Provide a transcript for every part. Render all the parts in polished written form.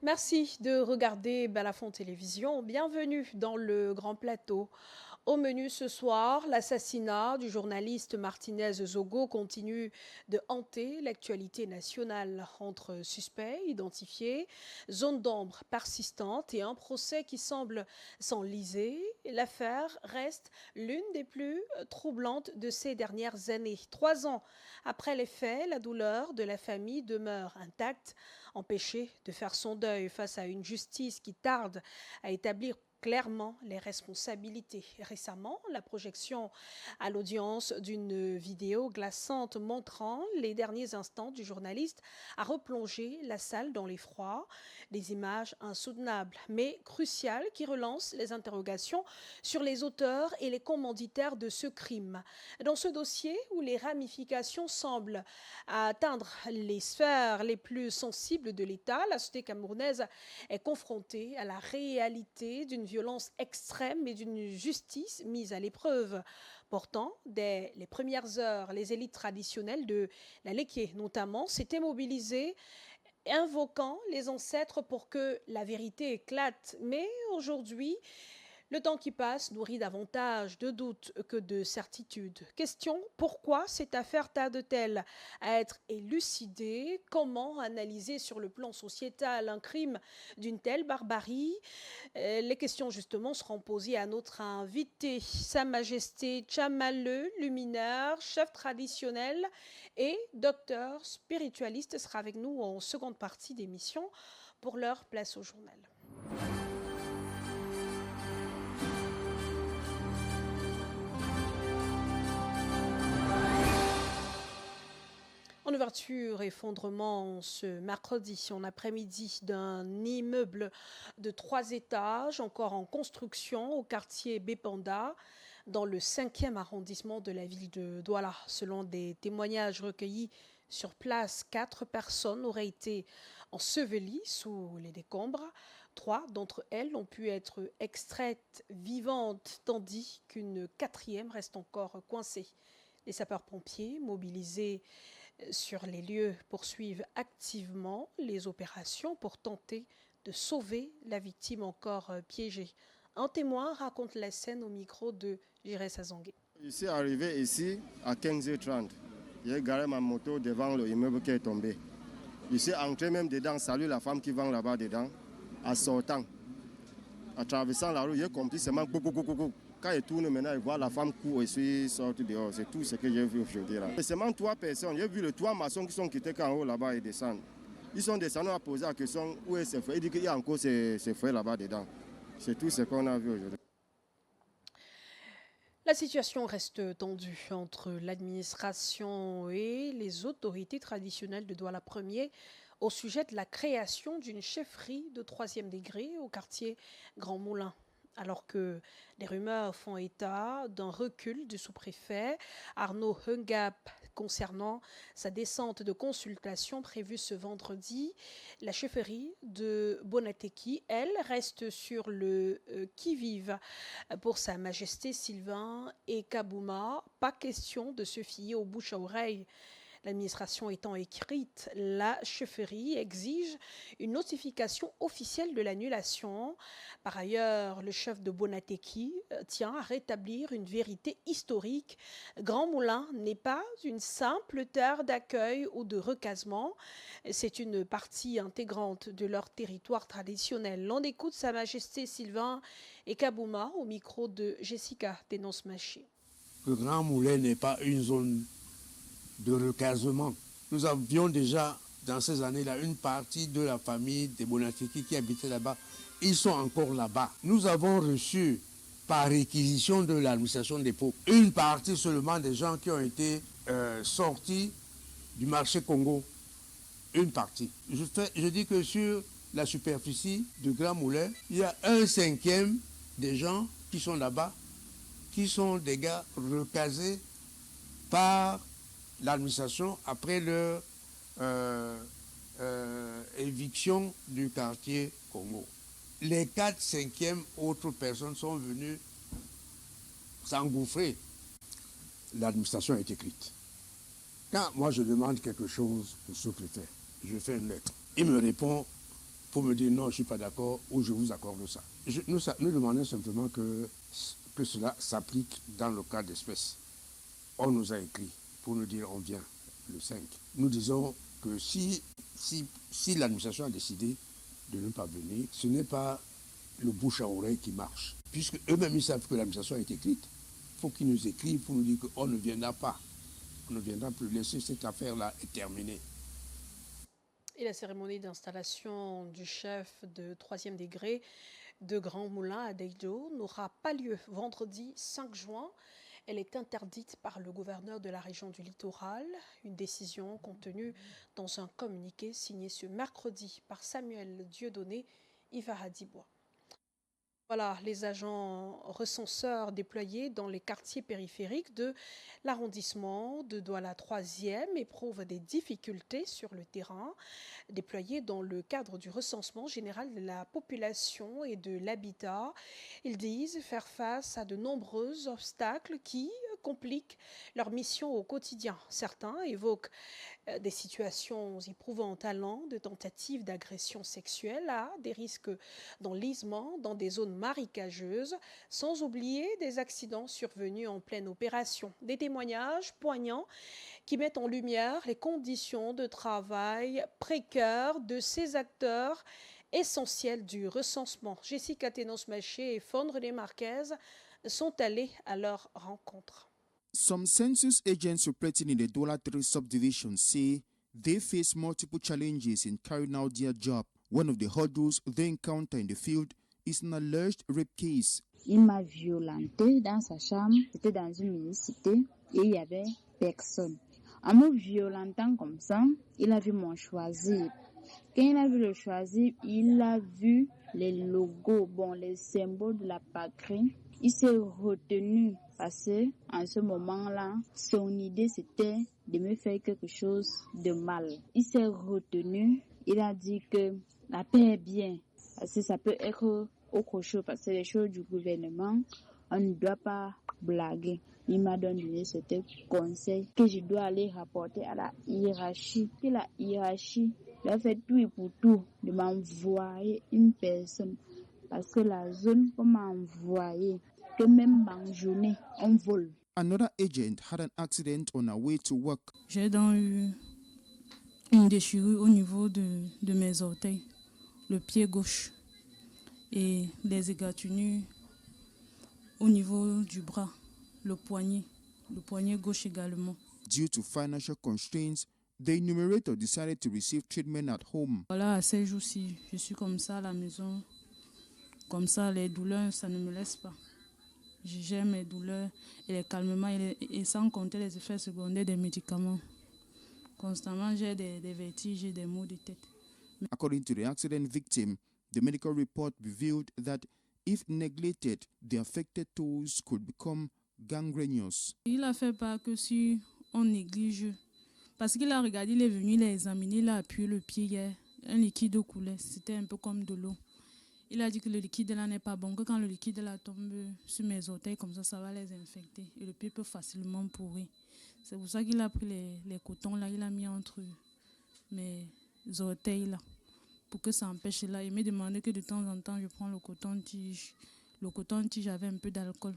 Merci de regarder Balafon Télévision. Bienvenue dans le Grand Plateau. Au menu ce soir, l'assassinat du journaliste Martinez Zogo continue de hanter l'actualité nationale entre suspects identifiés, zone d'ombre persistante et un procès qui semble s'enliser. L'affaire reste l'une des plus troublantes de ces dernières années. 3 ans après les faits, la douleur de la famille demeure intacte, empêchée de faire son deuil face à une justice qui tarde à établir clairement les responsabilités. Récemment, la projection à l'audience d'une vidéo glaçante montrant les derniers instants du journaliste a replongé la salle dans l'effroi. Des images insoutenables, mais cruciales, qui relancent les interrogations sur les auteurs et les commanditaires de ce crime. Dans ce dossier où les ramifications semblent atteindre les sphères les plus sensibles de l'État, la société camerounaise est confrontée à la réalité d'une violence extrême et d'une justice mise à l'épreuve. Pourtant, dès les premières heures, les élites traditionnelles de la Léké, notamment, s'étaient mobilisées, invoquant les ancêtres pour que la vérité éclate. Mais aujourd'hui, le temps qui passe nourrit davantage de doutes que de certitudes. Question, pourquoi cette affaire tarde-t-elle à être élucidée? Comment analyser sur le plan sociétal un crime d'une telle barbarie? Les questions justement seront posées à notre invité, Sa Majesté Tchamaleu, luminaire, chef traditionnel et docteur spiritualiste, sera avec nous en seconde partie d'émission. Pour l'heure, place au journal. En ouverture, effondrement ce mercredi en après-midi d'un immeuble de 3 étages, encore en construction au quartier Bépanda, dans le 5e arrondissement de la ville de Douala. Selon des témoignages recueillis sur place, 4 personnes auraient été ensevelies sous les décombres. 3 d'entre elles ont pu être extraites vivantes, tandis qu'une 4e reste encore coincée. Les sapeurs-pompiers, mobilisés sur les lieux, poursuivent activement les opérations pour tenter de sauver la victime encore piégée. Un témoin raconte la scène au micro de Jiré Sazongué. Je suis arrivé ici à 15h30. J'ai garé ma moto devant l'immeuble qui est tombé. Je suis entré même dedans, salut la femme qui vend là-bas dedans. En sortant, en traversant la rue, j'ai compris seulement coucou. Quand je tourne maintenant, je vois la femme court et je suis sorti dehors. C'est tout ce que j'ai vu aujourd'hui. C'est seulement 3 personnes. J'ai vu les 3 maçons qui sont quittés en haut là-bas et descendent. Ils sont descendus à poser la question où est ce frère. Il dit qu'il y a encore ces frères là-bas dedans. C'est tout ce qu'on a vu aujourd'hui. La situation reste tendue entre l'administration et les autorités traditionnelles de Douala 1er au sujet de la création d'une chefferie de 3e degré au quartier Grand Moulin. Alors que les rumeurs font état d'un recul du sous-préfet Arnaud Hungap concernant sa descente de consultation prévue ce vendredi, la chefferie de Bonateki, elle, reste sur le qui-vive pour Sa Majesté Sylvain et Kabouma. Pas question de se fier aux bouches à oreille. L'administration étant écrite, la chefferie exige une notification officielle de l'annulation. Par ailleurs, le chef de Bonateki tient à rétablir une vérité historique. Grand Moulin n'est pas une simple terre d'accueil ou de recasement. C'est une partie intégrante de leur territoire traditionnel. On écoute Sa Majesté Sylvain et Kabouma au micro de Jessica Dénonce-Maché. Le Grand Moulin n'est pas une zone de recasement. Nous avions déjà, dans ces années-là, une partie de la famille des Bonateki qui habitait là-bas. Ils sont encore là-bas. Nous avons reçu, par réquisition de l'administration des pots, une partie seulement des gens qui ont été sortis du marché Congo. Une partie. Je dis que sur la superficie du Grand Moulin, il y a 1/5 des gens qui sont là-bas, qui sont des gars recasés par l'administration après leur éviction du quartier Congo. Les 4/5 autres personnes sont venues s'engouffrer. L'administration est écrite. Quand moi je demande quelque chose au sous-préfet, je fais une lettre. Il me répond pour me dire non, je ne suis pas d'accord ou je vous accorde ça. Nous demandons simplement que cela s'applique dans le cas d'espèce. On nous a écrit pour nous dire on vient le 5. Nous disons que si l'administration a décidé de ne pas venir, ce n'est pas le bouche à oreille qui marche. Puisque eux-mêmes ils savent que l'administration est écrite, il faut qu'ils nous écrivent pour nous dire qu'on ne viendra pas. On ne viendra plus laisser cette affaire-là est terminée. Et la cérémonie d'installation du chef de 3e degré de Grand Moulin à Deijo n'aura pas lieu vendredi 5 juin. Elle est interdite par le gouverneur de la région du Littoral, une décision contenue dans un communiqué signé ce mercredi par Samuel Dieudonné Ivaradibois. Voilà, les agents recenseurs déployés dans les quartiers périphériques de l'arrondissement de Douala 3e éprouvent des difficultés sur le terrain. Déployés dans le cadre du recensement général de la population et de l'habitat, ils disent faire face à de nombreux obstacles qui compliquent leur mission au quotidien. Certains évoquent des situations éprouvantes allant de tentatives d'agression sexuelle à des risques d'enlisement dans des zones marécageuses, sans oublier des accidents survenus en pleine opération. Des témoignages poignants qui mettent en lumière les conditions de travail précaires de ces acteurs essentiels du recensement. Jessica Tenos-Maché et Fondre Marquez sont allés à leur rencontre. Some census agents operating in the Douala 3 subdivision say they face multiple challenges in carrying out their job. One of the hurdles they encounter in the field is an alleged rape case. Il m'a violenté dans sa chambre, c'était dans une municipalité et il y avait personne. En me violentant comme ça, il a vu mon choisir. Quand il a vu le choisir, il a vu les logos, les symboles de la patrie. Il s'est retenu parce qu'en ce moment-là, son idée c'était de me faire quelque chose de mal. Il s'est retenu, il a dit que la paix est bien, parce que ça peut être autre chose, parce que les choses du gouvernement, on ne doit pas blaguer. Il m'a donné ce conseil que je dois aller rapporter à la hiérarchie. Que la hiérarchie doit faire tout et pour tout de m'envoyer une personne. Parce que la zone peut m'envoyer que même en journée, on vole. Another agent had an accident on her way to work. J'ai donc eu une déchirure au niveau de mes orteils, le pied gauche et des égratignures au niveau du bras, le poignet gauche également. Due to financial constraints, the enumerator decided to receive treatment at home. Voilà, à ces jours-ci, je suis comme ça à la maison. Comme ça, les douleurs, ça ne me laisse pas. Je gère mes douleurs et les calmements et sans compter les effets secondaires des médicaments. Constamment, j'ai des vertiges et des maux de tête. According to the accident victim, the medical report revealed that if neglected, the affected toes could become gangrenous. Il a fait part que si on néglige, parce qu'il a regardé, il est venu, il a examiné, il a appuyé le pied hier, un liquide coulait, c'était un peu comme de l'eau. Il a dit que le liquide là n'est pas bon, que quand le liquide là tombe sur mes orteils, comme ça va les infecter. Et le pied peut facilement pourrir. C'est pour ça qu'il a pris les cotons là, il a mis entre mes orteils là, pour que ça empêche là. Il m'a demandé que de temps en temps, je prends le coton-tige. Le coton-tige avait un peu d'alcool.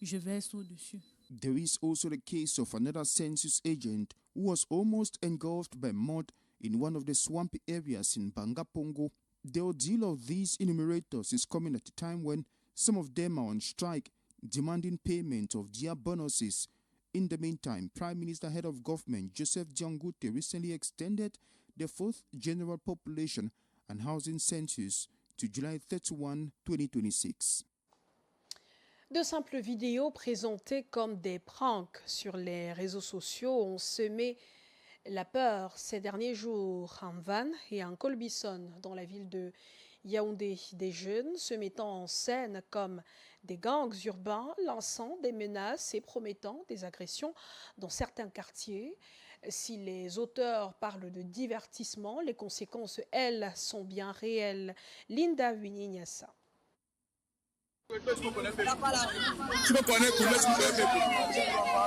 Je verse au-dessus. There is also the case of another census agent who was almost engulfed by mud in one of the swampy areas in Bangapongo. The ordeal of these enumerators is coming at a time when some of them are on strike, demanding payment of their bonuses. In the meantime, Prime Minister Head of Government Joseph Diangote recently extended the 4th General Population and Housing Census to July 31, 2026. De simples vidéos présentées comme des pranks sur les réseaux sociaux ont semé la peur ces derniers jours en Van et en Colbison, dans la ville de Yaoundé. Des jeunes se mettant en scène comme des gangs urbains, lançant des menaces et promettant des agressions dans certains quartiers. Si les auteurs parlent de divertissement, les conséquences, elles, sont bien réelles. Linda Winignassa.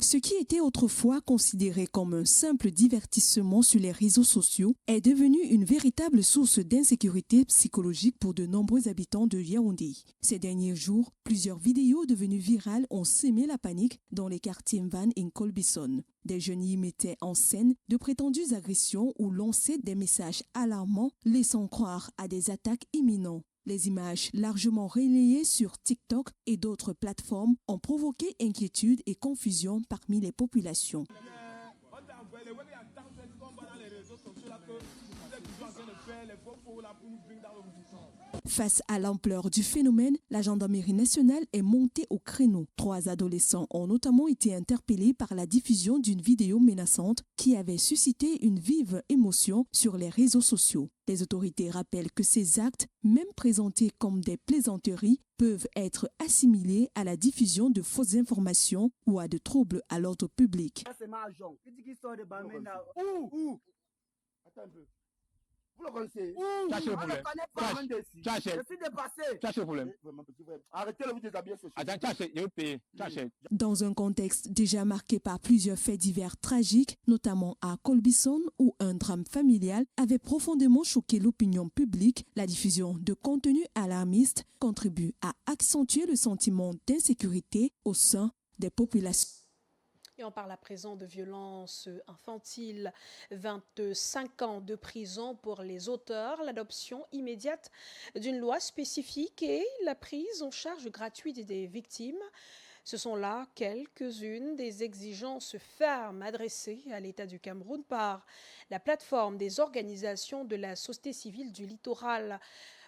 Ce qui était autrefois considéré comme un simple divertissement sur les réseaux sociaux est devenu une véritable source d'insécurité psychologique pour de nombreux habitants de Yaoundé. Ces derniers jours, plusieurs vidéos devenues virales ont sémé la panique dans les quartiers Mvan et Nkolbison. Des jeunes y mettaient en scène de prétendues agressions ou lançaient des messages alarmants laissant croire à des attaques imminentes. Les images largement relayées sur TikTok et d'autres plateformes ont provoqué inquiétude et confusion parmi les populations. Face à l'ampleur du phénomène, la gendarmerie nationale est montée au créneau. 3 adolescents ont notamment été interpellés par la diffusion d'une vidéo menaçante qui avait suscité une vive émotion sur les réseaux sociaux. Les autorités rappellent que ces actes, même présentés comme des plaisanteries, peuvent être assimilés à la diffusion de fausses informations ou à de troubles à l'ordre public. Vous le connaissez? Cherchez le problème. Cherchez le problème. Arrêtez de vous déshabiller. Attends, cherchez, je vais payer. Cherchez. Dans un contexte déjà marqué par plusieurs faits divers tragiques, notamment à Kolbison où un drame familial avait profondément choqué l'opinion publique, la diffusion de contenus alarmistes contribue à accentuer le sentiment d'insécurité au sein des populations. Et on parle à présent de violences infantiles, 25 ans de prison pour les auteurs, l'adoption immédiate d'une loi spécifique et la prise en charge gratuite des victimes. Ce sont là quelques-unes des exigences fermes adressées à l'État du Cameroun par la plateforme des organisations de la société civile du littoral.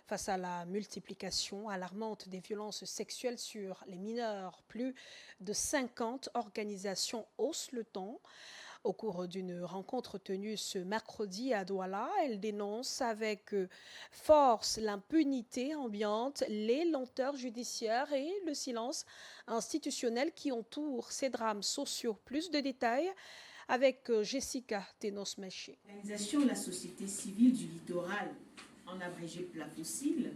Face à la multiplication alarmante des violences sexuelles sur les mineurs, plus de 50 organisations haussent le ton. Au cours d'une rencontre tenue ce mercredi à Douala, elles dénoncent avec force l'impunité ambiante, les lenteurs judiciaires et le silence institutionnel qui entourent ces drames sociaux. Plus de détails avec Jessica Tenos-Maché. L'organisation de la société civile du littoral, en abrégé PLAFOCIL,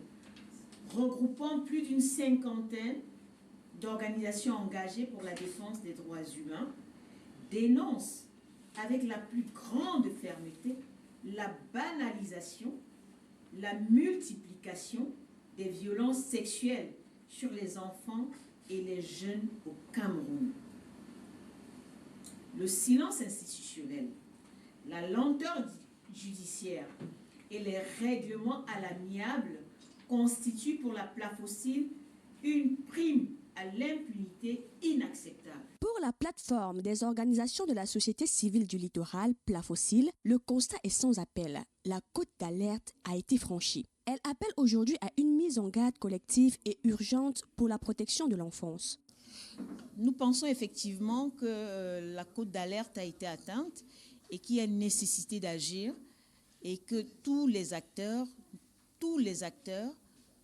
regroupant plus d'une cinquantaine d'organisations engagées pour la défense des droits humains, dénonce avec la plus grande fermeté la banalisation, la multiplication des violences sexuelles sur les enfants et les jeunes au Cameroun. Le silence institutionnel, la lenteur judiciaire et les règlements à l'amiable constituent pour la PLAFOCIL une prime à l'impunité inacceptable. Pour la plateforme des organisations de la société civile du littoral, PLAFOCIL, le constat est sans appel. La cote d'alerte a été franchie. Elle appelle aujourd'hui à une mise en garde collective et urgente pour la protection de l'enfance. Nous pensons effectivement que la cote d'alerte a été atteinte et qu'il y a une nécessité d'agir et que tous les acteurs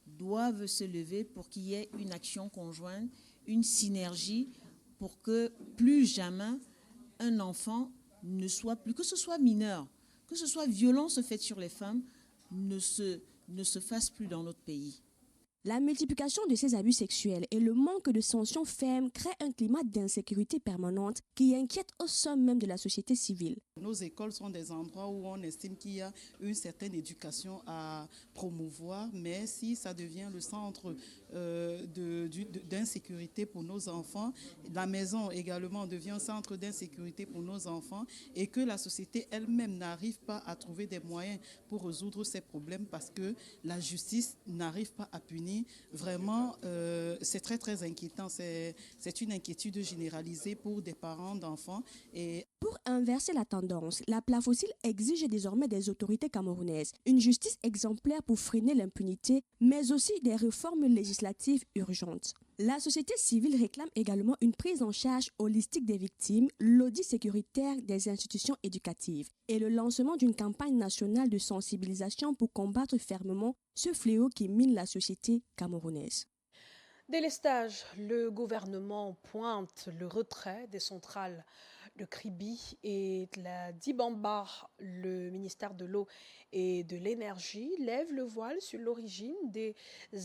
doivent se lever pour qu'il y ait une action conjointe, une synergie pour que plus jamais un enfant ne soit plus, que ce soit mineur, que ce soit violence faite sur les femmes, ne se fasse plus dans notre pays. La multiplication de ces abus sexuels et le manque de sanctions fermes créent un climat d'insécurité permanente qui inquiète au sein même de la société civile. Nos écoles sont des endroits où on estime qu'il y a une certaine éducation à promouvoir, mais si ça devient le centre d'insécurité pour nos enfants, la maison également devient un centre d'insécurité pour nos enfants et que la société elle-même n'arrive pas à trouver des moyens pour résoudre ces problèmes parce que la justice n'arrive pas à punir. Vraiment, c'est très très inquiétant. C'est une inquiétude généralisée pour des parents d'enfants. Et pour inverser la tendance, la PLAFOCIL exige désormais des autorités camerounaises une justice exemplaire pour freiner l'impunité, mais aussi des réformes législatives urgentes. La société civile réclame également une prise en charge holistique des victimes, l'audit sécuritaire des institutions éducatives et le lancement d'une campagne nationale de sensibilisation pour combattre fermement ce fléau qui mine la société camerounaise. Délestage, le gouvernement pointe le retrait des centrales de Kribi et de la Dibamba. Le ministère de l'Eau et de l'Énergie lève le voile sur l'origine des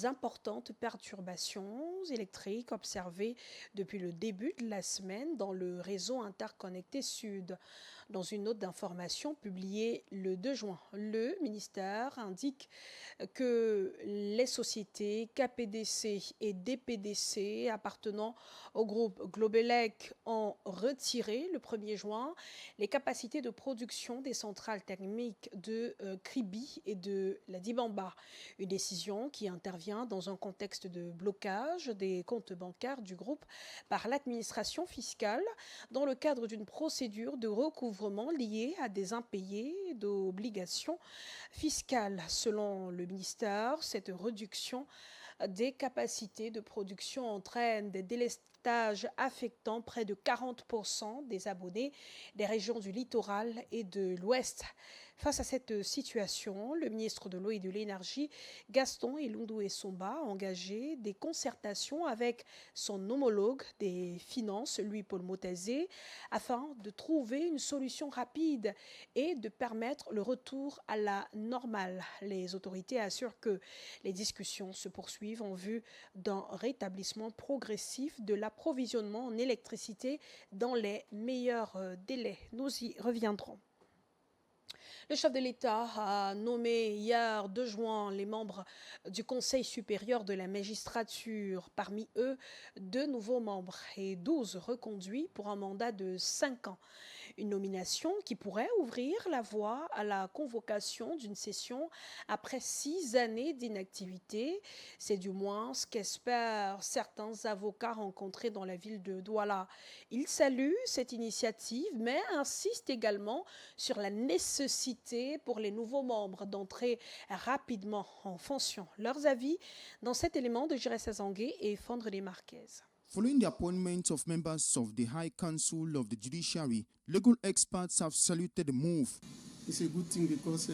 importantes perturbations électriques observées depuis le début de la semaine dans le réseau interconnecté Sud. Dans une note d'information publiée le 2 juin, le ministère indique que les sociétés KPDC et DPDC appartenant au groupe Globelec ont retiré le 1er juin les capacités de production des centrales thermiques de Kribi et de la Dibamba. Une décision qui intervient dans un contexte de blocage des comptes bancaires du groupe par l'administration fiscale dans le cadre d'une procédure de recouvrement liée à des impayés d'obligations fiscales. Selon le ministère, cette réduction des capacités de production entraîne des délestages affectant près de 40% des abonnés des régions du littoral et de l'Ouest. Face à cette situation, le ministre de l'Eau et de l'Énergie, Gaston Elundou Essomba, a engagé des concertations avec son homologue des Finances, Louis-Paul Motazé, afin de trouver une solution rapide et de permettre le retour à la normale. Les autorités assurent que les discussions se poursuivent en vue d'un rétablissement progressif de l'approvisionnement en électricité dans les meilleurs délais. Nous y reviendrons. Le chef de l'État a nommé hier 2 juin les membres du Conseil supérieur de la magistrature. Parmi eux, 2 nouveaux membres et 12 reconduits pour un mandat de 5 ans. Une nomination qui pourrait ouvrir la voie à la convocation d'une session après 6 années d'inactivité. C'est du moins ce qu'espèrent certains avocats rencontrés dans la ville de Douala. Ils saluent cette initiative, mais insistent également sur la nécessité pour les nouveaux membres d'entrer rapidement en fonction. Leurs avis dans cet élément de Jiré Sazangué et Fondre des Marquez. Following the appointment of members of the High Council of the Judiciary, legal experts have saluted the move. It's a good thing because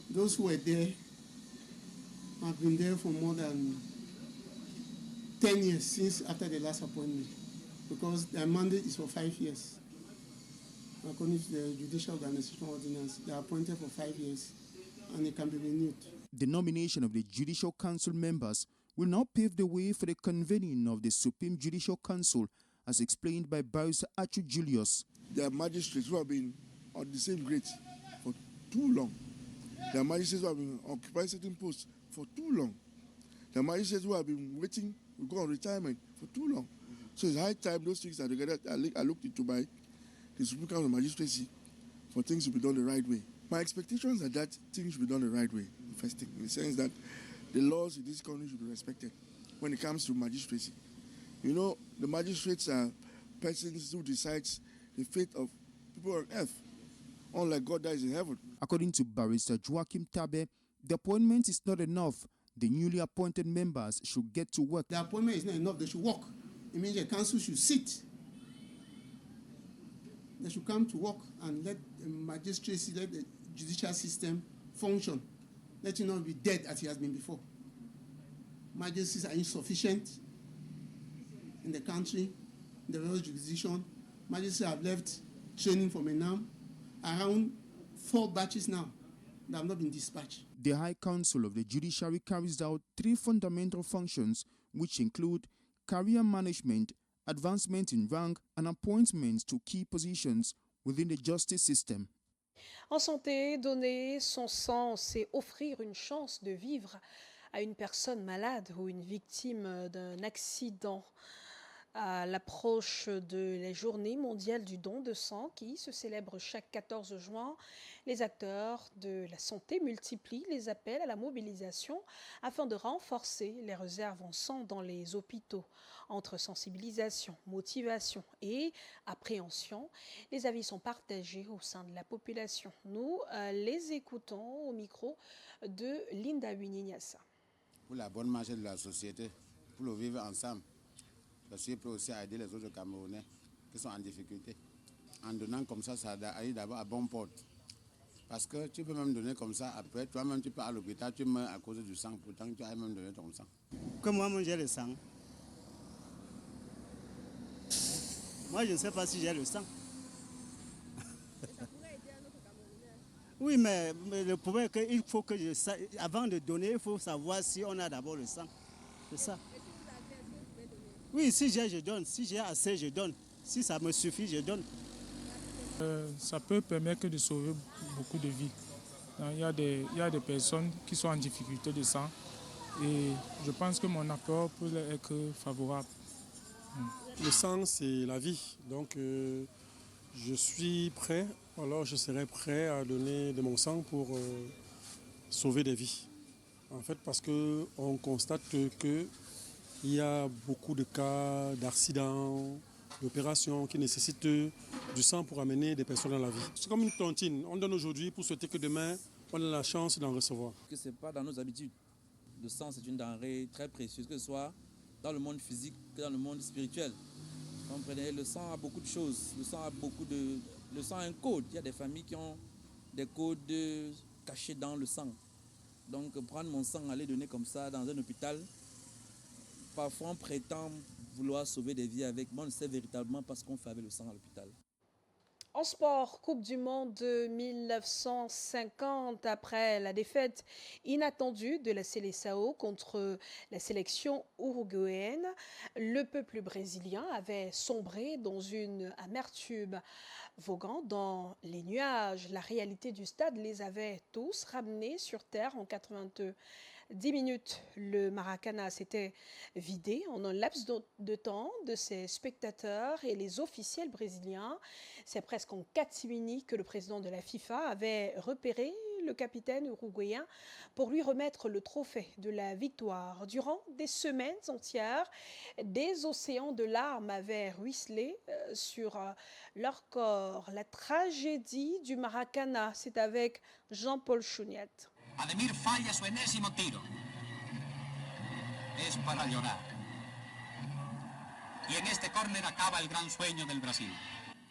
those who were there have been there for more than 10 years since after the last appointment, because their mandate is for 5 years. According to the Judicial Organization Ordinance, they are appointed for 5 years and it can be renewed. The nomination of the Judicial Council members will now pave the way for the convening of the Supreme Judicial Council, as explained by Barrister Achu Julius. There are magistrates who have been on the same grade for too long. There are magistrates who have been occupying certain posts for too long. There are magistrates who have been waiting to go on retirement for too long. So it's high time those things are together are looked into by the Supreme Council of Magistracy for things to be done the right way. My expectations are that things should be done the right way, first thing, in the sense that the laws in this country should be respected when it comes to magistracy. You know, the magistrates are persons who decide the fate of people on earth, unlike God that is in heaven. According to Barrister Joachim Tabe, the appointment is not enough. The newly appointed members should get to work. The appointment is not enough. They should work. It means the council should sit. They should come to work and let the magistracy, let the judicial system function. Let it not be dead as it has been before. Magistrates are insufficient in the country, in the various jurisdictions. Magistrates have left training from ENAM. Around 4 batches now that have not been dispatched. The High Council of the Judiciary carries out 3 fundamental functions, which include career management, advancement in rank, and appointments to key positions within the justice system. En santé, donner son sang, c'est offrir une chance de vivre à une personne malade ou une victime d'un accident. À l'approche de la journée mondiale du don de sang qui se célèbre chaque 14 juin, les acteurs de la santé multiplient les appels à la mobilisation afin de renforcer les réserves en sang dans les hôpitaux. Entre sensibilisation, motivation et appréhension, les avis sont partagés au sein de la population. Nous les écoutons au micro de Linda Winignassa. Pour la bonne marche de la société, pour le vivre ensemble. Parce qu'il peut aussi aider les autres Camerounais qui sont en difficulté. En donnant comme ça arrive d'abord à bon port. Parce que tu peux même donner comme ça, après, toi-même tu pars à l'hôpital, tu meurs à cause du sang, pourtant tu as même donné ton sang. Comme moi, j'ai le sang. Moi, je ne sais pas si j'ai le sang. Oui, mais le problème est qu'il faut que avant de donner, il faut savoir si on a d'abord le sang. C'est ça. Oui, si j'ai, je donne. Si j'ai assez, je donne. Si ça me suffit, je donne. Ça peut permettre de sauver beaucoup de vies. Il y a des personnes qui sont en difficulté de sang et je pense que mon apport peut être favorable. Le sang, c'est la vie. Donc, je suis prêt, alors je serai prêt à donner de mon sang pour sauver des vies. En fait, parce qu'on constate qu'il y a beaucoup de cas d'accidents, d'opérations qui nécessitent du sang pour amener des personnes dans la vie. C'est comme une tontine. On donne aujourd'hui pour souhaiter que demain, on ait la chance d'en recevoir. Ce n'est pas dans nos habitudes. Le sang, c'est une denrée très précieuse, que ce soit dans le monde physique que dans le monde spirituel. Comprenez, le sang a beaucoup de choses. Le sang a un code. Il y a des familles qui ont des codes cachés dans le sang. Donc prendre mon sang, aller donner comme ça dans un hôpital, parfois on prétend vouloir sauver des vies avec, mais on ne sait véritablement pas ce qu'on fait avec le sang à l'hôpital. En sport, Coupe du Monde de 1950, après la défaite inattendue de la Seleção contre la sélection uruguayenne, le peuple brésilien avait sombré dans une amertume. Voguant dans les nuages, la réalité du stade les avait tous ramenés sur terre en 82. 10 minutes, le Maracanã s'était vidé en un laps de temps de ses spectateurs et les officiels brésiliens. C'est presque en catimini que le président de la FIFA avait repéré le capitaine uruguayen pour lui remettre le trophée de la victoire. Durant des semaines entières, des océans de larmes avaient ruisselé sur leur corps. La tragédie du Maracanã, c'est avec Jean-Paul Chouniette. Ademir falla su enésimo tiro. Es para llorar. Y en este córner acaba el gran sueño del Brasil.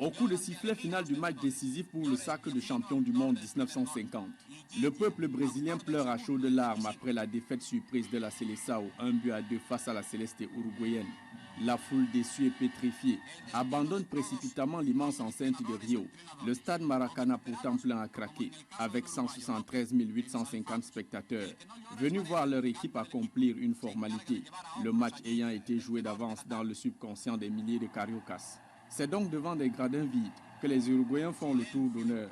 Au coup de sifflet final du match décisif pour le sacre de champion du monde 1950, le peuple brésilien pleure à chaudes larmes après la défaite surprise de la Seleção 1-2 face à la Celeste uruguayenne. La foule déçue et pétrifiée abandonne précipitamment l'immense enceinte de Rio. Le stade Maracanã, pourtant plein à craquer, avec 173 850 spectateurs, venus voir leur équipe accomplir une formalité, le match ayant été joué d'avance dans le subconscient des milliers de cariocas. C'est donc devant des gradins vides que les Uruguayens font le tour d'honneur,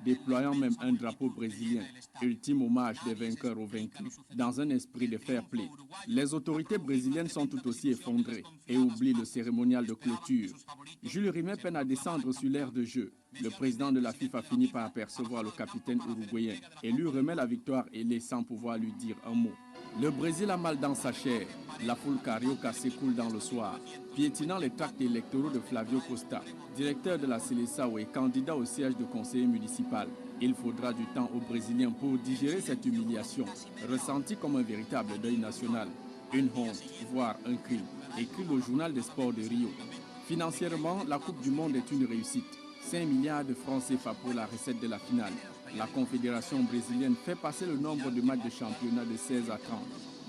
déployant même un drapeau brésilien, ultime hommage des vainqueurs aux vaincus, dans un esprit de fair play. Les autorités brésiliennes sont tout aussi effondrées et oublient le cérémonial de clôture. Jules Rimet peine à descendre sur l'aire de jeu. Le président de la FIFA finit par apercevoir le capitaine uruguayen et lui remet la victoire ailée sans pouvoir lui dire un mot. Le Brésil a mal dans sa chair. La foule carioca s'écoule dans le soir, piétinant les tracts électoraux de Flavio Costa, directeur de la Seleção et candidat au siège de conseiller municipal. Il faudra du temps aux Brésiliens pour digérer cette humiliation, ressentie comme un véritable deuil national. Une honte, voire un crime, écrit le journal des sports de Rio. Financièrement, la Coupe du Monde est une réussite. 5 milliards de francs CFA pour la recette de la finale. La Confédération brésilienne fait passer le nombre de matchs de championnat de 16 à 30.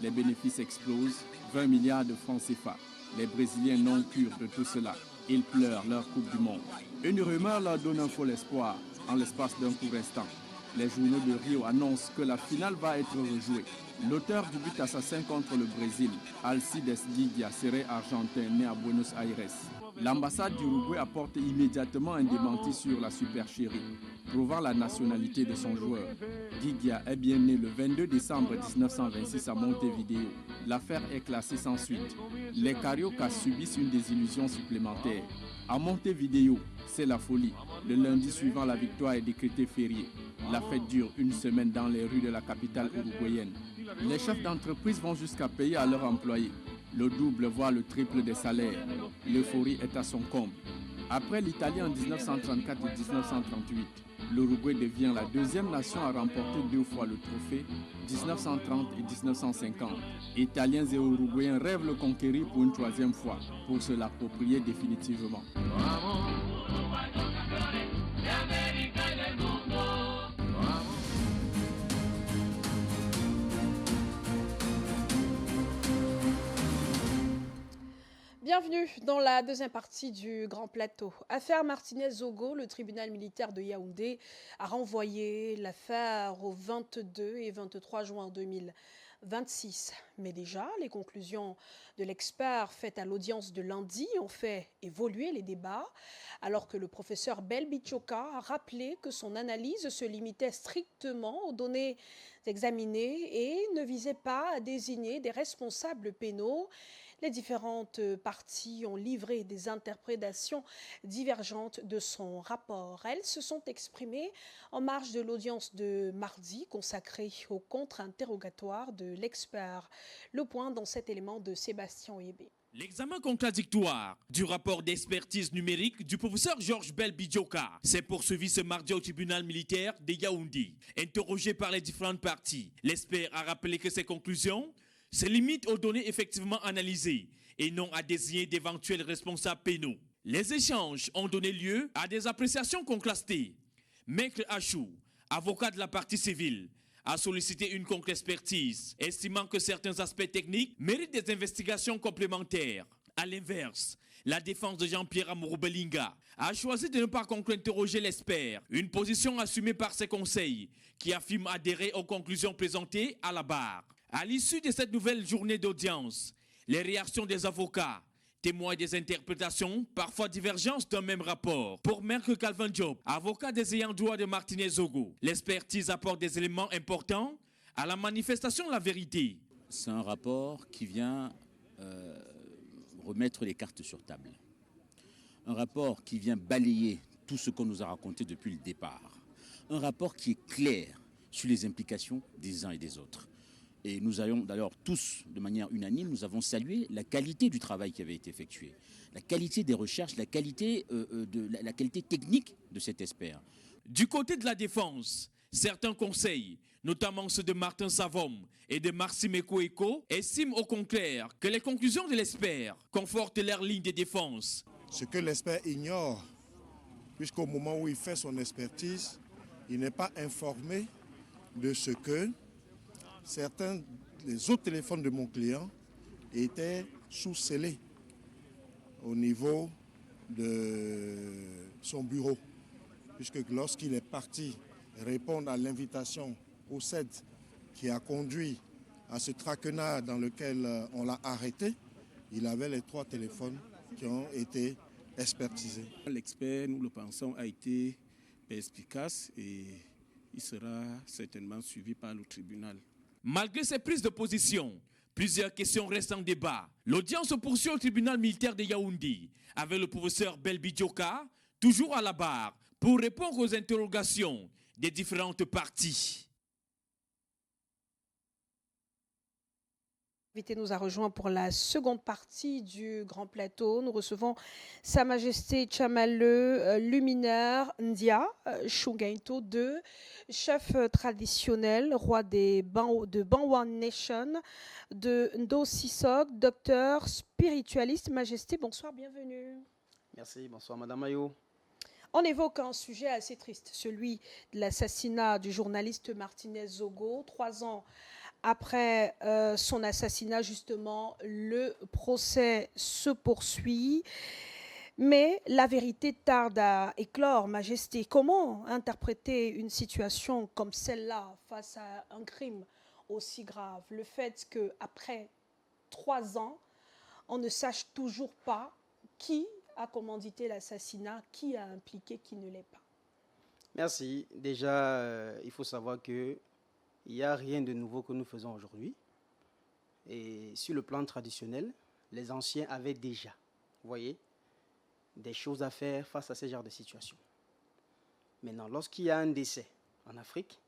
Les bénéfices explosent, 20 milliards de francs CFA. Les Brésiliens n'ont cure de tout cela. Ils pleurent leur Coupe du Monde. Une rumeur leur donne un faux espoir en l'espace d'un court instant. Les journaux de Rio annoncent que la finale va être rejouée. L'auteur du but assassin contre le Brésil, Alcides Digia, serait argentin, né à Buenos Aires. L'ambassade d'Uruguay apporte immédiatement un démenti sur la supercherie, prouvant la nationalité de son joueur. Digia est bien né le 22 décembre 1926 à Montevideo. L'affaire est classée sans suite. Les Cariocas subissent une désillusion supplémentaire. À Montevideo, c'est la folie. Le lundi suivant, la victoire est décrétée férié. La fête dure une semaine dans les rues de la capitale uruguayenne. Les chefs d'entreprise vont jusqu'à payer à leurs employés le double, voire le triple des salaires. L'euphorie est à son comble. Après l'Italie en 1934 et 1938, l'Uruguay devient la deuxième nation à remporter 2 fois le trophée, 1930 et 1950. Italiens et Uruguayens rêvent le conquérir pour une 3e fois, pour se l'approprier définitivement. Bienvenue dans la deuxième partie du Grand Plateau. Affaire Martinez-Zogo, le tribunal militaire de Yaoundé a renvoyé l'affaire au 22 et 23 juin 2026. Mais déjà, les conclusions de l'expert faites à l'audience de lundi ont fait évoluer les débats, alors que le professeur Belbichoka a rappelé que son analyse se limitait strictement aux données examinées et ne visait pas à désigner des responsables pénaux. Les différentes parties ont livré des interprétations divergentes de son rapport. Elles se sont exprimées en marge de l'audience de mardi consacrée au contre-interrogatoire de l'expert. Le point dans cet élément de Sébastien Oyébé. L'examen contradictoire du rapport d'expertise numérique du professeur Georges Belbichoka s'est poursuivi ce mardi au tribunal militaire de Yaoundé. Interrogé par les différentes parties, l'expert a rappelé que ses conclusions se limitent aux données effectivement analysées et non à désigner d'éventuels responsables pénaux. Les échanges ont donné lieu à des appréciations contrastées. Maître Achou, avocat de la partie civile, a sollicité une contre-expertise, estimant que certains aspects techniques méritent des investigations complémentaires. À l'inverse, la défense de Jean-Pierre Amourou-Belinga a choisi de ne pas contre-interroger l'expert, une position assumée par ses conseils, qui affirment adhérer aux conclusions présentées à la barre. À l'issue de cette nouvelle journée d'audience, les réactions des avocats témoignent des interprétations, parfois divergences d'un même rapport. Pour Maître Calvin Diop, avocat des ayants droit de Martinez-Zogo, l'expertise apporte des éléments importants à la manifestation de la vérité. C'est un rapport qui vient remettre les cartes sur table. Un rapport qui vient balayer tout ce qu'on nous a raconté depuis le départ. Un rapport qui est clair sur les implications des uns et des autres. Et nous avons d'ailleurs tous, de manière unanime, nous avons salué la qualité du travail qui avait été effectué, la qualité des recherches, la qualité technique de cet expert. Du côté de la défense, certains conseils, notamment ceux de Martin Savom et de Maxime Eko, estiment au contraire que les conclusions de l'expert confortent leur ligne de défense. Ce que l'expert ignore, puisqu'au moment où il fait son expertise, il n'est pas informé de ce que les autres téléphones de mon client étaient sous-scellés au niveau de son bureau. Puisque lorsqu'il est parti répondre à l'invitation au CED qui a conduit à ce traquenard dans lequel on l'a arrêté, il avait les 3 téléphones qui ont été expertisés. L'expert, nous le pensons, a été perspicace et il sera certainement suivi par le tribunal. Malgré ces prises de position, plusieurs questions restent en débat. L'audience se poursuit au tribunal militaire de Yaoundé avec le professeur Belbichoka, toujours à la barre, pour répondre aux interrogations des différentes parties. L'invité nous a rejoint pour la seconde partie du Grand Plateau. Nous recevons Sa Majesté Tchamaleu Luminaire Ndia Shungainto II, chef traditionnel, roi de Banwan Nation, de Ndo Sisok, docteur spiritualiste. Majesté, bonsoir, bienvenue. Merci, bonsoir Madame Mayo. On évoque un sujet assez triste, celui de l'assassinat du journaliste Martinez-Zogo, 3 ans après son assassinat, justement, le procès se poursuit. Mais la vérité tarde à éclore, Majesté. Comment interpréter une situation comme celle-là face à un crime aussi grave? Le fait qu'après 3 ans, on ne sache toujours pas qui a commandité l'assassinat, qui a impliqué, qui ne l'est pas. Merci. Déjà, il faut savoir que il n'y a rien de nouveau que nous faisons aujourd'hui. Et sur le plan traditionnel, les anciens avaient déjà, vous voyez, des choses à faire face à ce genre de situation. Maintenant, lorsqu'il y a un décès en Afrique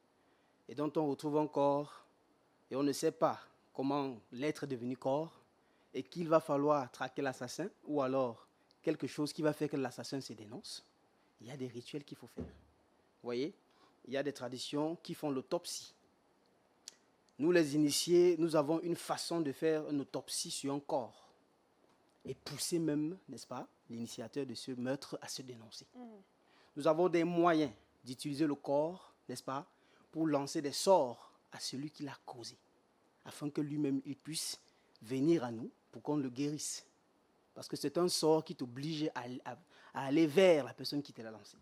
et dont on retrouve un corps et on ne sait pas comment l'être est devenu corps et qu'il va falloir traquer l'assassin ou alors quelque chose qui va faire que l'assassin se dénonce, il y a des rituels qu'il faut faire. Vous voyez, il y a des traditions qui font l'autopsie. Nous, les initiés, nous avons une façon de faire une autopsie sur un corps et pousser même, n'est-ce pas, l'initiateur de ce meurtre à se dénoncer. Nous avons des moyens d'utiliser le corps, n'est-ce pas, pour lancer des sorts à celui qui l'a causé, afin que lui-même il puisse venir à nous pour qu'on le guérisse. Parce que c'est un sort qui t'oblige à aller vers la personne qui te l'a lancé.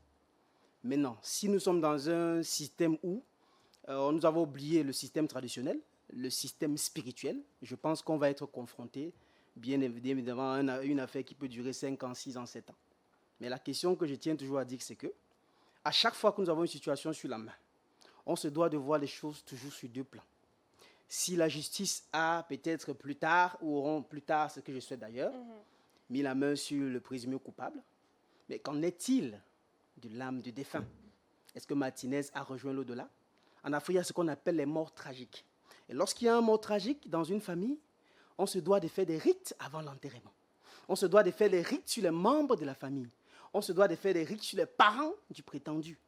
Maintenant, si nous sommes dans un système où nous avons oublié le système traditionnel, le système spirituel, je pense qu'on va être confronté, bien évidemment, à une affaire qui peut durer 5 ans, 6 ans, 7 ans. Mais la question que je tiens toujours à dire, c'est que à chaque fois que nous avons une situation sur la main, on se doit de voir les choses toujours sur 2 plans. Si la justice a peut-être plus tard, ou auront plus tard, ce que je souhaite d'ailleurs, mis la main sur le présumé coupable, mais qu'en est-il de l'âme du défunt? Est-ce que Martinez a rejoint l'au-delà? En Afrique, il y a ce qu'on appelle les morts tragiques. Et lorsqu'il y a un mort tragique dans une famille, on se doit de faire des rites avant l'enterrement. On se doit de faire des rites sur les membres de la famille. On se doit de faire des rites sur les parents du prétendu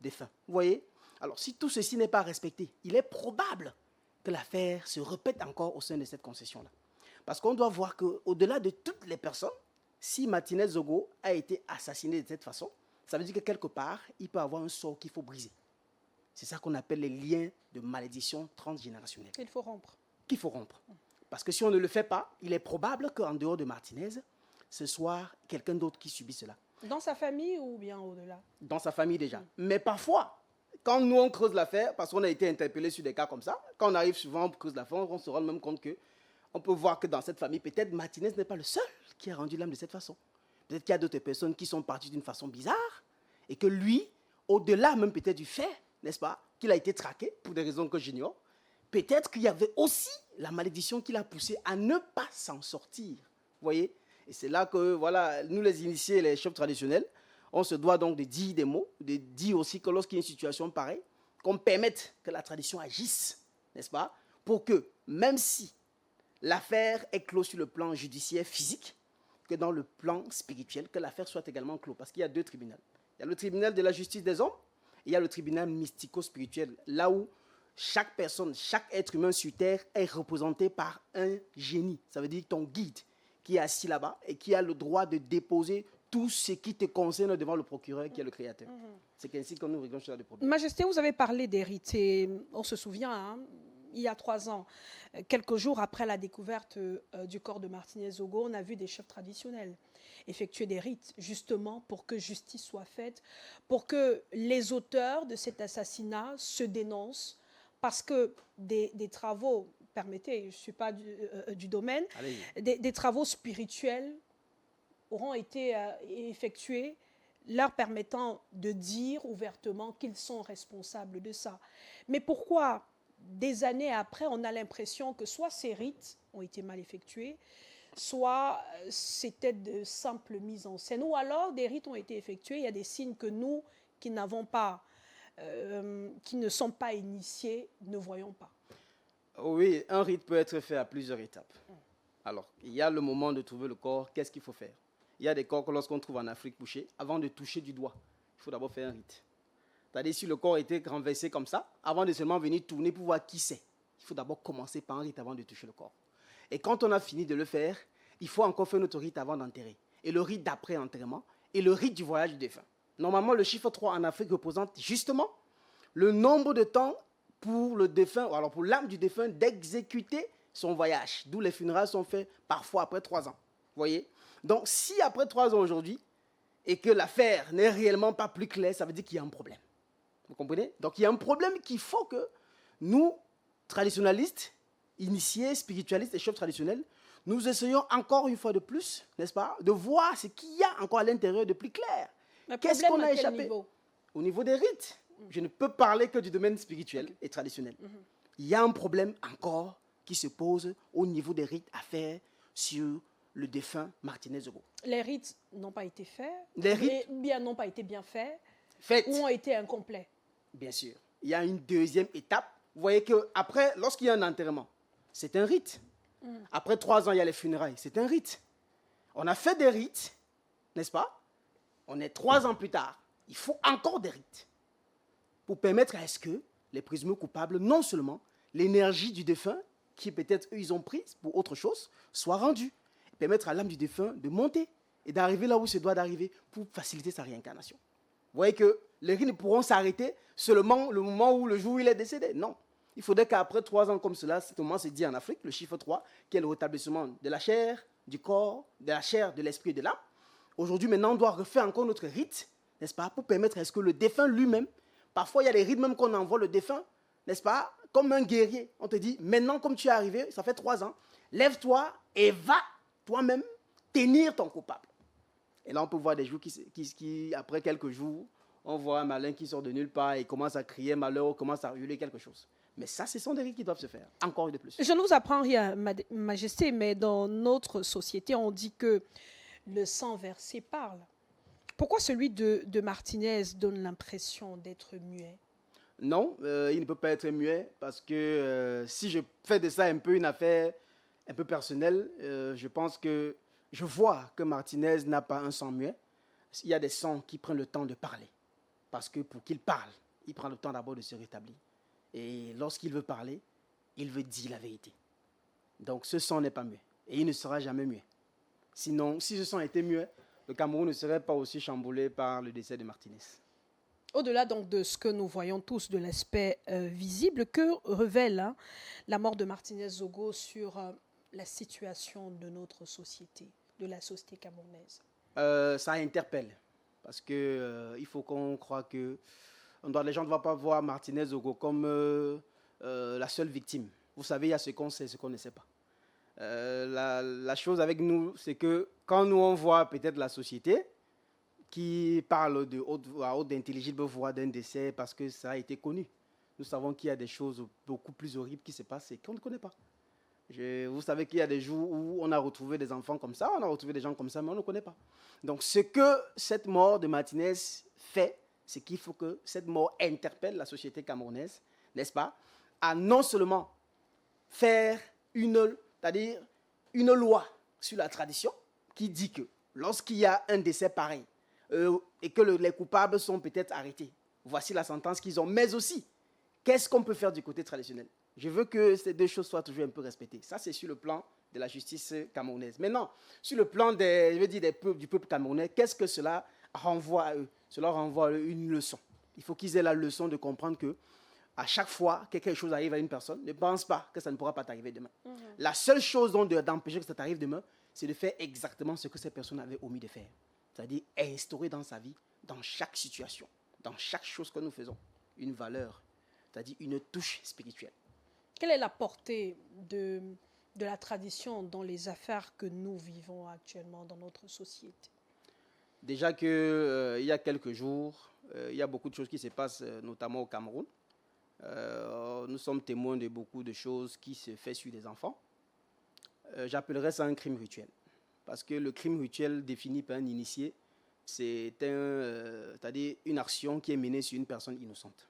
défunt. Vous voyez? Alors, si tout ceci n'est pas respecté, il est probable que l'affaire se répète encore au sein de cette concession-là. Parce qu'on doit voir qu'au-delà de toutes les personnes, si Martinez Zogo a été assassiné de cette façon, ça veut dire que quelque part, il peut avoir un sort qu'il faut briser. C'est ça qu'on appelle les liens de malédiction transgénérationnelle. Il faut rompre. Qu'il faut rompre. Parce que si on ne le fait pas, il est probable qu'en dehors de Martinez, ce soit quelqu'un d'autre qui subit cela. Dans sa famille ou bien au-delà? Dans sa famille déjà. Mais parfois, quand nous on creuse l'affaire, parce qu'on a été interpellé sur des cas comme ça, quand on arrive souvent, on creuse l'affaire, on se rend même compte que on peut voir que dans cette famille, peut-être Martinez n'est pas le seul qui a rendu l'âme de cette façon. Peut-être qu'il y a d'autres personnes qui sont parties d'une façon bizarre et que lui, au-delà même peut-être du fait, n'est-ce pas, qu'il a été traqué pour des raisons que j'ignore, peut-être qu'il y avait aussi la malédiction qui l'a poussé à ne pas s'en sortir. Vous voyez? Et c'est là que, voilà, nous les initiés, les chefs traditionnels, on se doit donc de dire des mots, de dire aussi que lorsqu'il y a une situation pareille, qu'on permette que la tradition agisse, n'est-ce pas, pour que, même si l'affaire est close sur le plan judiciaire physique, que dans le plan spirituel, que l'affaire soit également close. Parce qu'il y a 2 tribunaux. Il y a le tribunal de la justice des hommes et il y a le tribunal mystico-spirituel, là où chaque personne, chaque être humain sur Terre est représenté par un génie. Ça veut dire ton guide qui est assis là-bas et qui a le droit de déposer tout ce qui te concerne devant le procureur qui est le créateur. C'est ainsi que nous réglons cela de problème. Majesté, vous avez parlé des rites et on se souvient, hein, il y a 3 ans, quelques jours après la découverte du corps de Martinez Zogo, on a vu des chefs traditionnels effectuer des rites justement pour que justice soit faite, pour que les auteurs de cet assassinat se dénoncent, parce que des travaux, permettez, je ne suis pas du domaine, des travaux spirituels auront été effectués, leur permettant de dire ouvertement qu'ils sont responsables de ça. Mais pourquoi, des années après, on a l'impression que soit ces rites ont été mal effectués, soit c'était de simples mises en scène, ou alors des rites ont été effectués, il y a des signes que nous, qui n'avons pas, qui ne sont pas initiés, ne voyons pas. Oui, un rite peut être fait à plusieurs étapes. Alors, il y a le moment de trouver le corps, qu'est-ce qu'il faut faire? Il y a des corps que lorsqu'on trouve en Afrique couchés, avant de toucher du doigt, il faut d'abord faire un rite. C'est-à-dire, si le corps était renversé comme ça, avant de seulement venir tourner pour voir qui c'est, il faut d'abord commencer par un rite avant de toucher le corps. Et quand on a fini de le faire, il faut encore faire notre rite avant d'enterrer. Et le rite d'après-enterrement, et le rite du voyage du défunt. Normalement, le chiffre 3 en Afrique représente justement le nombre de temps pour le défunt, ou alors pour l'âme du défunt, d'exécuter son voyage. D'où les funérailles sont faites parfois après 3 ans. Vous voyez? Donc, si après 3 ans aujourd'hui, et que l'affaire n'est réellement pas plus claire, ça veut dire qu'il y a un problème. Vous comprenez? Donc, il y a un problème qu'il faut que nous, traditionnalistes, initiés, spiritualistes et chefs traditionnels, nous essayons encore une fois de plus, n'est-ce pas, de voir ce qu'il y a encore à l'intérieur de plus clair. Qu'est-ce qu'on a échappé? Au niveau des rites. Je ne peux parler que du domaine spirituel et traditionnel. Il y a un problème encore qui se pose au niveau des rites à faire sur le défunt Martinez Zogo. Les rites n'ont pas été faits, les rites n'ont pas été bien faits, ou ont été incomplets. Bien sûr. Il y a une deuxième étape. Vous voyez qu'après, lorsqu'il y a un enterrement, c'est un rite. Après 3 ans, il y a les funérailles, c'est un rite. On a fait des rites, n'est-ce pas? On est 3 ans plus tard. Il faut encore des rites pour permettre à ce que les présumés coupables, non seulement l'énergie du défunt, qui peut-être eux ils ont prise pour autre chose, soit rendue. Et permettre à l'âme du défunt de monter et d'arriver là où il se doit d'arriver pour faciliter sa réincarnation. Vous voyez que les rites ne pourront s'arrêter seulement le moment où le jour où il est décédé. Non. Il faudrait qu'après 3 ans comme cela, c'est comment c'est dit en Afrique, le chiffre 3, qui est le rétablissement de la chair, du corps, de la chair, de l'esprit et de l'âme. Aujourd'hui, maintenant, on doit refaire encore notre rite, n'est-ce pas, pour permettre à ce que le défunt lui-même, parfois il y a des rites même qu'on envoie le défunt, n'est-ce pas, comme un guerrier. On te dit, maintenant comme tu es arrivé, ça fait 3 ans, lève-toi et va toi-même tenir ton coupable. Et là, on peut voir des jours qui, après quelques jours, on voit un malin qui sort de nulle part et commence à crier malheur, commence à hurler quelque chose. Mais ça, ce sont des rites qui doivent se faire, encore de plus. Je ne vous apprends rien, Majesté, mais dans notre société, on dit que le sang versé parle. Pourquoi celui de Martinez donne l'impression d'être muet? Non, il ne peut pas être muet parce que si je fais de ça un peu une affaire un peu personnelle, je pense que je vois que Martinez n'a pas un sang muet. Il y a des sangs qui prennent le temps de parler. Parce que pour qu'il parle, il prend le temps d'abord de se rétablir. Et lorsqu'il veut parler, il veut dire la vérité. Donc ce sang n'est pas muet. Et il ne sera jamais muet. Sinon, si ce sang était muet, le Cameroun ne serait pas aussi chamboulé par le décès de Martinez. Au-delà donc de ce que nous voyons tous de l'aspect visible, que révèle la mort de Martinez Zogo sur la situation de notre société, de la société camerounaise? Ça interpelle. Parce qu'il faut qu'on croie que les gens ne doivent pas voir Martinez Zogo comme la seule victime. Vous savez, il y a ce qu'on sait et ce qu'on ne sait pas. La chose avec nous, c'est que quand nous on voit peut-être la société qui parle à haute intelligible voix d'un décès parce que ça a été connu, nous savons qu'il y a des choses beaucoup plus horribles qui se passent et qu'on ne connaît pas. Vous savez qu'il y a des jours où on a retrouvé des enfants comme ça, on a retrouvé des gens comme ça, mais on ne connaît pas. Donc ce que cette mort de Martinez fait, c'est qu'il faut que cette mort interpelle la société camerounaise, n'est-ce pas, à non seulement faire une loi sur la tradition qui dit que lorsqu'il y a un décès pareil et que les coupables sont peut-être arrêtés, voici la sentence qu'ils ont, mais aussi, qu'est-ce qu'on peut faire du côté traditionnel? Je veux que ces deux choses soient toujours un peu respectées. Ça, c'est sur le plan de la justice camerounaise. Maintenant, sur du peuple camerounais, qu'est-ce que cela renvoie à eux? Cela renvoie à eux une leçon. Il faut qu'ils aient la leçon de comprendre que à chaque fois que quelque chose arrive à une personne, ne pense pas que ça ne pourra pas t'arriver demain. La seule chose d'empêcher que ça t'arrive demain, c'est de faire exactement ce que ces personnes avaient omis de faire. C'est-à-dire instaurer dans sa vie, dans chaque situation, dans chaque chose que nous faisons, une valeur, c'est-à-dire une touche spirituelle. Quelle est la portée de la tradition dans les affaires que nous vivons actuellement dans notre société? Déjà qu'il y a quelques jours, il y a beaucoup de choses qui se passent, notamment au Cameroun. Nous sommes témoins de beaucoup de choses qui se font sur des enfants. J'appellerais ça un crime rituel. Parce que le crime rituel défini par un initié, c'est-à-dire une action qui est menée sur une personne innocente.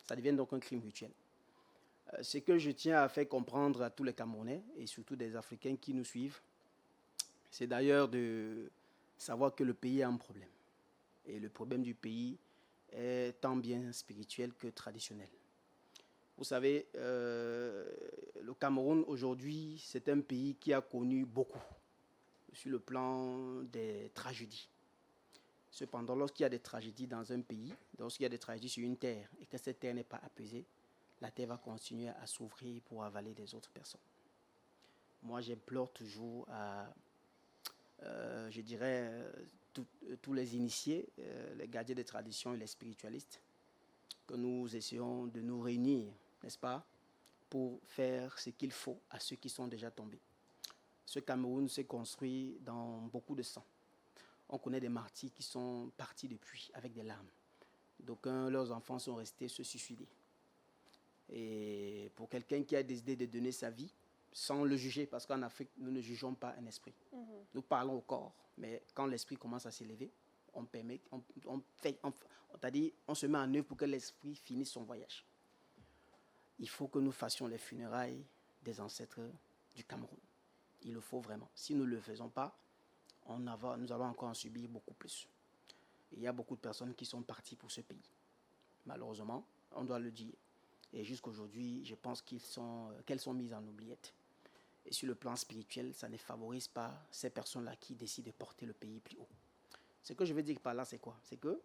Ça devient donc un crime rituel. Ce que je tiens à faire comprendre à tous les Camerounais et surtout des Africains qui nous suivent, c'est d'ailleurs de savoir que le pays a un problème. Et le problème du pays est tant bien spirituel que traditionnel. Vous savez, le Cameroun aujourd'hui, c'est un pays qui a connu beaucoup sur le plan des tragédies. Cependant, lorsqu'il y a des tragédies dans un pays, lorsqu'il y a des tragédies sur une terre et que cette terre n'est pas apaisée, la terre va continuer à s'ouvrir pour avaler des autres personnes. Moi, j'implore toujours à, je dirais, tous les initiés, les gardiens des traditions et les spiritualistes, que nous essayons de nous réunir, n'est-ce pas, pour faire ce qu'il faut à ceux qui sont déjà tombés. Ce Cameroun s'est construit dans beaucoup de sang. On connaît des martyrs qui sont partis depuis avec des larmes. D'aucuns, leurs enfants sont restés se suicider. Et pour quelqu'un qui a décidé de donner sa vie, sans le juger, parce qu'en Afrique, nous ne jugeons pas un esprit. Nous parlons au corps, mais quand l'esprit commence à s'élever, on se met en œuvre pour que l'esprit finisse son voyage. Il faut que nous fassions les funérailles des ancêtres du Cameroun. Il le faut vraiment. Si nous ne le faisons pas, nous allons encore en subir beaucoup plus. Et il y a beaucoup de personnes qui sont parties pour ce pays. Malheureusement, on doit le dire. Et jusqu'aujourd'hui, je pense qu'elles sont mises en oubliette. Et sur le plan spirituel, ça ne favorise pas ces personnes-là qui décident de porter le pays plus haut. Ce que je veux dire par là, c'est quoi? C'est que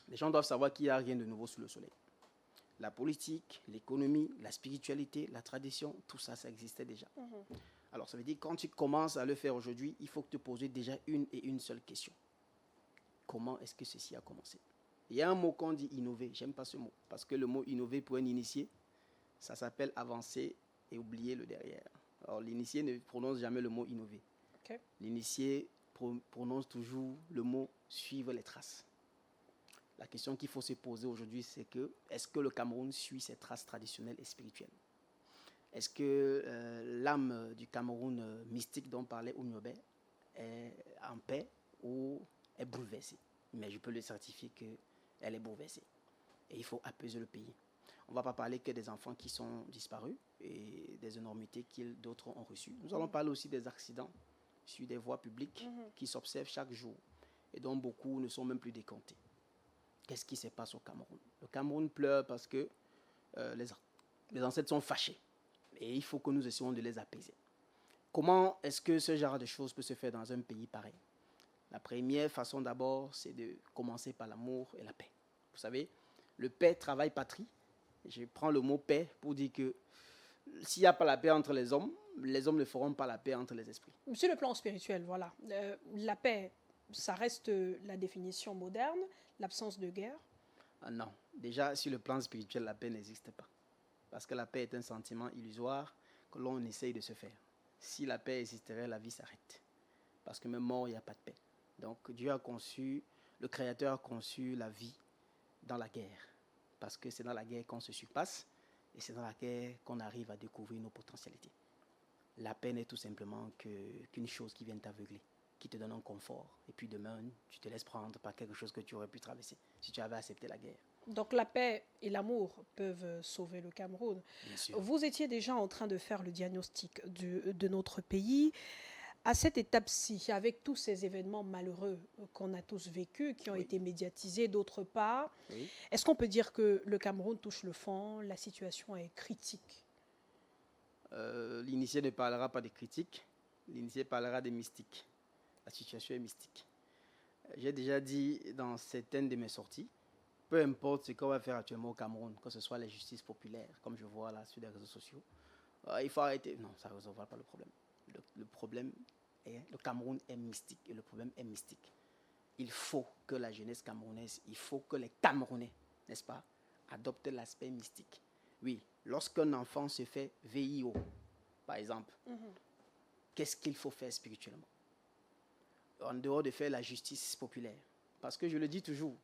les gens doivent savoir qu'il n'y a rien de nouveau sous le soleil. La politique, l'économie, la spiritualité, la tradition, tout ça, ça existait déjà. Alors, ça veut dire que quand tu commences à le faire aujourd'hui, il faut que te poser déjà une seule question. Comment est-ce que ceci a commencé? Il y a un mot qu'on dit innover. J'aime pas ce mot. Parce que le mot innover pour un initié, ça s'appelle avancer et oublier le derrière. Alors, l'initié ne prononce jamais le mot innover. Okay. L'initié prononce toujours le mot suivre les traces. La question qu'il faut se poser aujourd'hui, c'est que est-ce que le Cameroun suit ses traces traditionnelles et spirituelles? Est-ce que l'âme du Cameroun mystique dont parlait Oumyobé est en paix ou est bouleversée? Mais je peux le certifier qu'elle est bouleversée. Et il faut apaiser le pays. On ne va pas parler que des enfants qui sont disparus et des énormités que d'autres ont reçues. Nous allons parler aussi des accidents sur des voies publiques qui s'observent chaque jour et dont beaucoup ne sont même plus décomptés. Qu'est-ce qui se passe au Cameroun? Le Cameroun pleure parce que les ancêtres sont fâchés. Et il faut que nous essayions de les apaiser. Comment est-ce que ce genre de choses peut se faire dans un pays pareil? La première façon d'abord, c'est de commencer par l'amour et la paix. Vous savez, le paix travaille patrie. Je prends le mot paix pour dire que s'il n'y a pas la paix entre les hommes ne feront pas la paix entre les esprits. Sur le plan spirituel, voilà. La paix, ça reste la définition moderne, l'absence de guerre? Non. Déjà, sur le plan spirituel, la paix n'existe pas. Parce que la paix est un sentiment illusoire que l'on essaye de se faire. Si la paix existerait, la vie s'arrête. Parce que même mort, il n'y a pas de paix. Donc Dieu a conçu, le Créateur a conçu la vie dans la guerre. Parce que c'est dans la guerre qu'on se surpasse et c'est dans la guerre qu'on arrive à découvrir nos potentialités. La paix n'est tout simplement qu'une chose qui vient t'aveugler, qui te donne un confort. Et puis demain, tu te laisses prendre par quelque chose que tu aurais pu traverser si tu avais accepté la guerre. Donc la paix et l'amour peuvent sauver le Cameroun. Bien sûr. Vous étiez déjà en train de faire le diagnostic de notre pays. À cette étape-ci, avec tous ces événements malheureux qu'on a tous vécus, qui ont été médiatisés d'autre part, est-ce qu'on peut dire que le Cameroun touche le fond, la situation est critique? L'initié ne parlera pas des critiques, l'initié parlera des mystiques. La situation est mystique. J'ai déjà dit dans certaines de mes sorties, peu importe ce qu'on va faire actuellement au Cameroun, que ce soit la justice populaire, comme je vois là sur les réseaux sociaux, il faut arrêter. Non, ça ne résolvera pas le problème. Le problème est, le Cameroun est mystique et le problème est mystique. Il faut que la jeunesse camerounaise, il faut que les Camerounais, n'est-ce pas, adoptent l'aspect mystique. Oui, lorsqu'un enfant se fait VIO, par exemple, qu'est-ce qu'il faut faire spirituellement? En dehors de faire la justice populaire. Parce que je le dis toujours,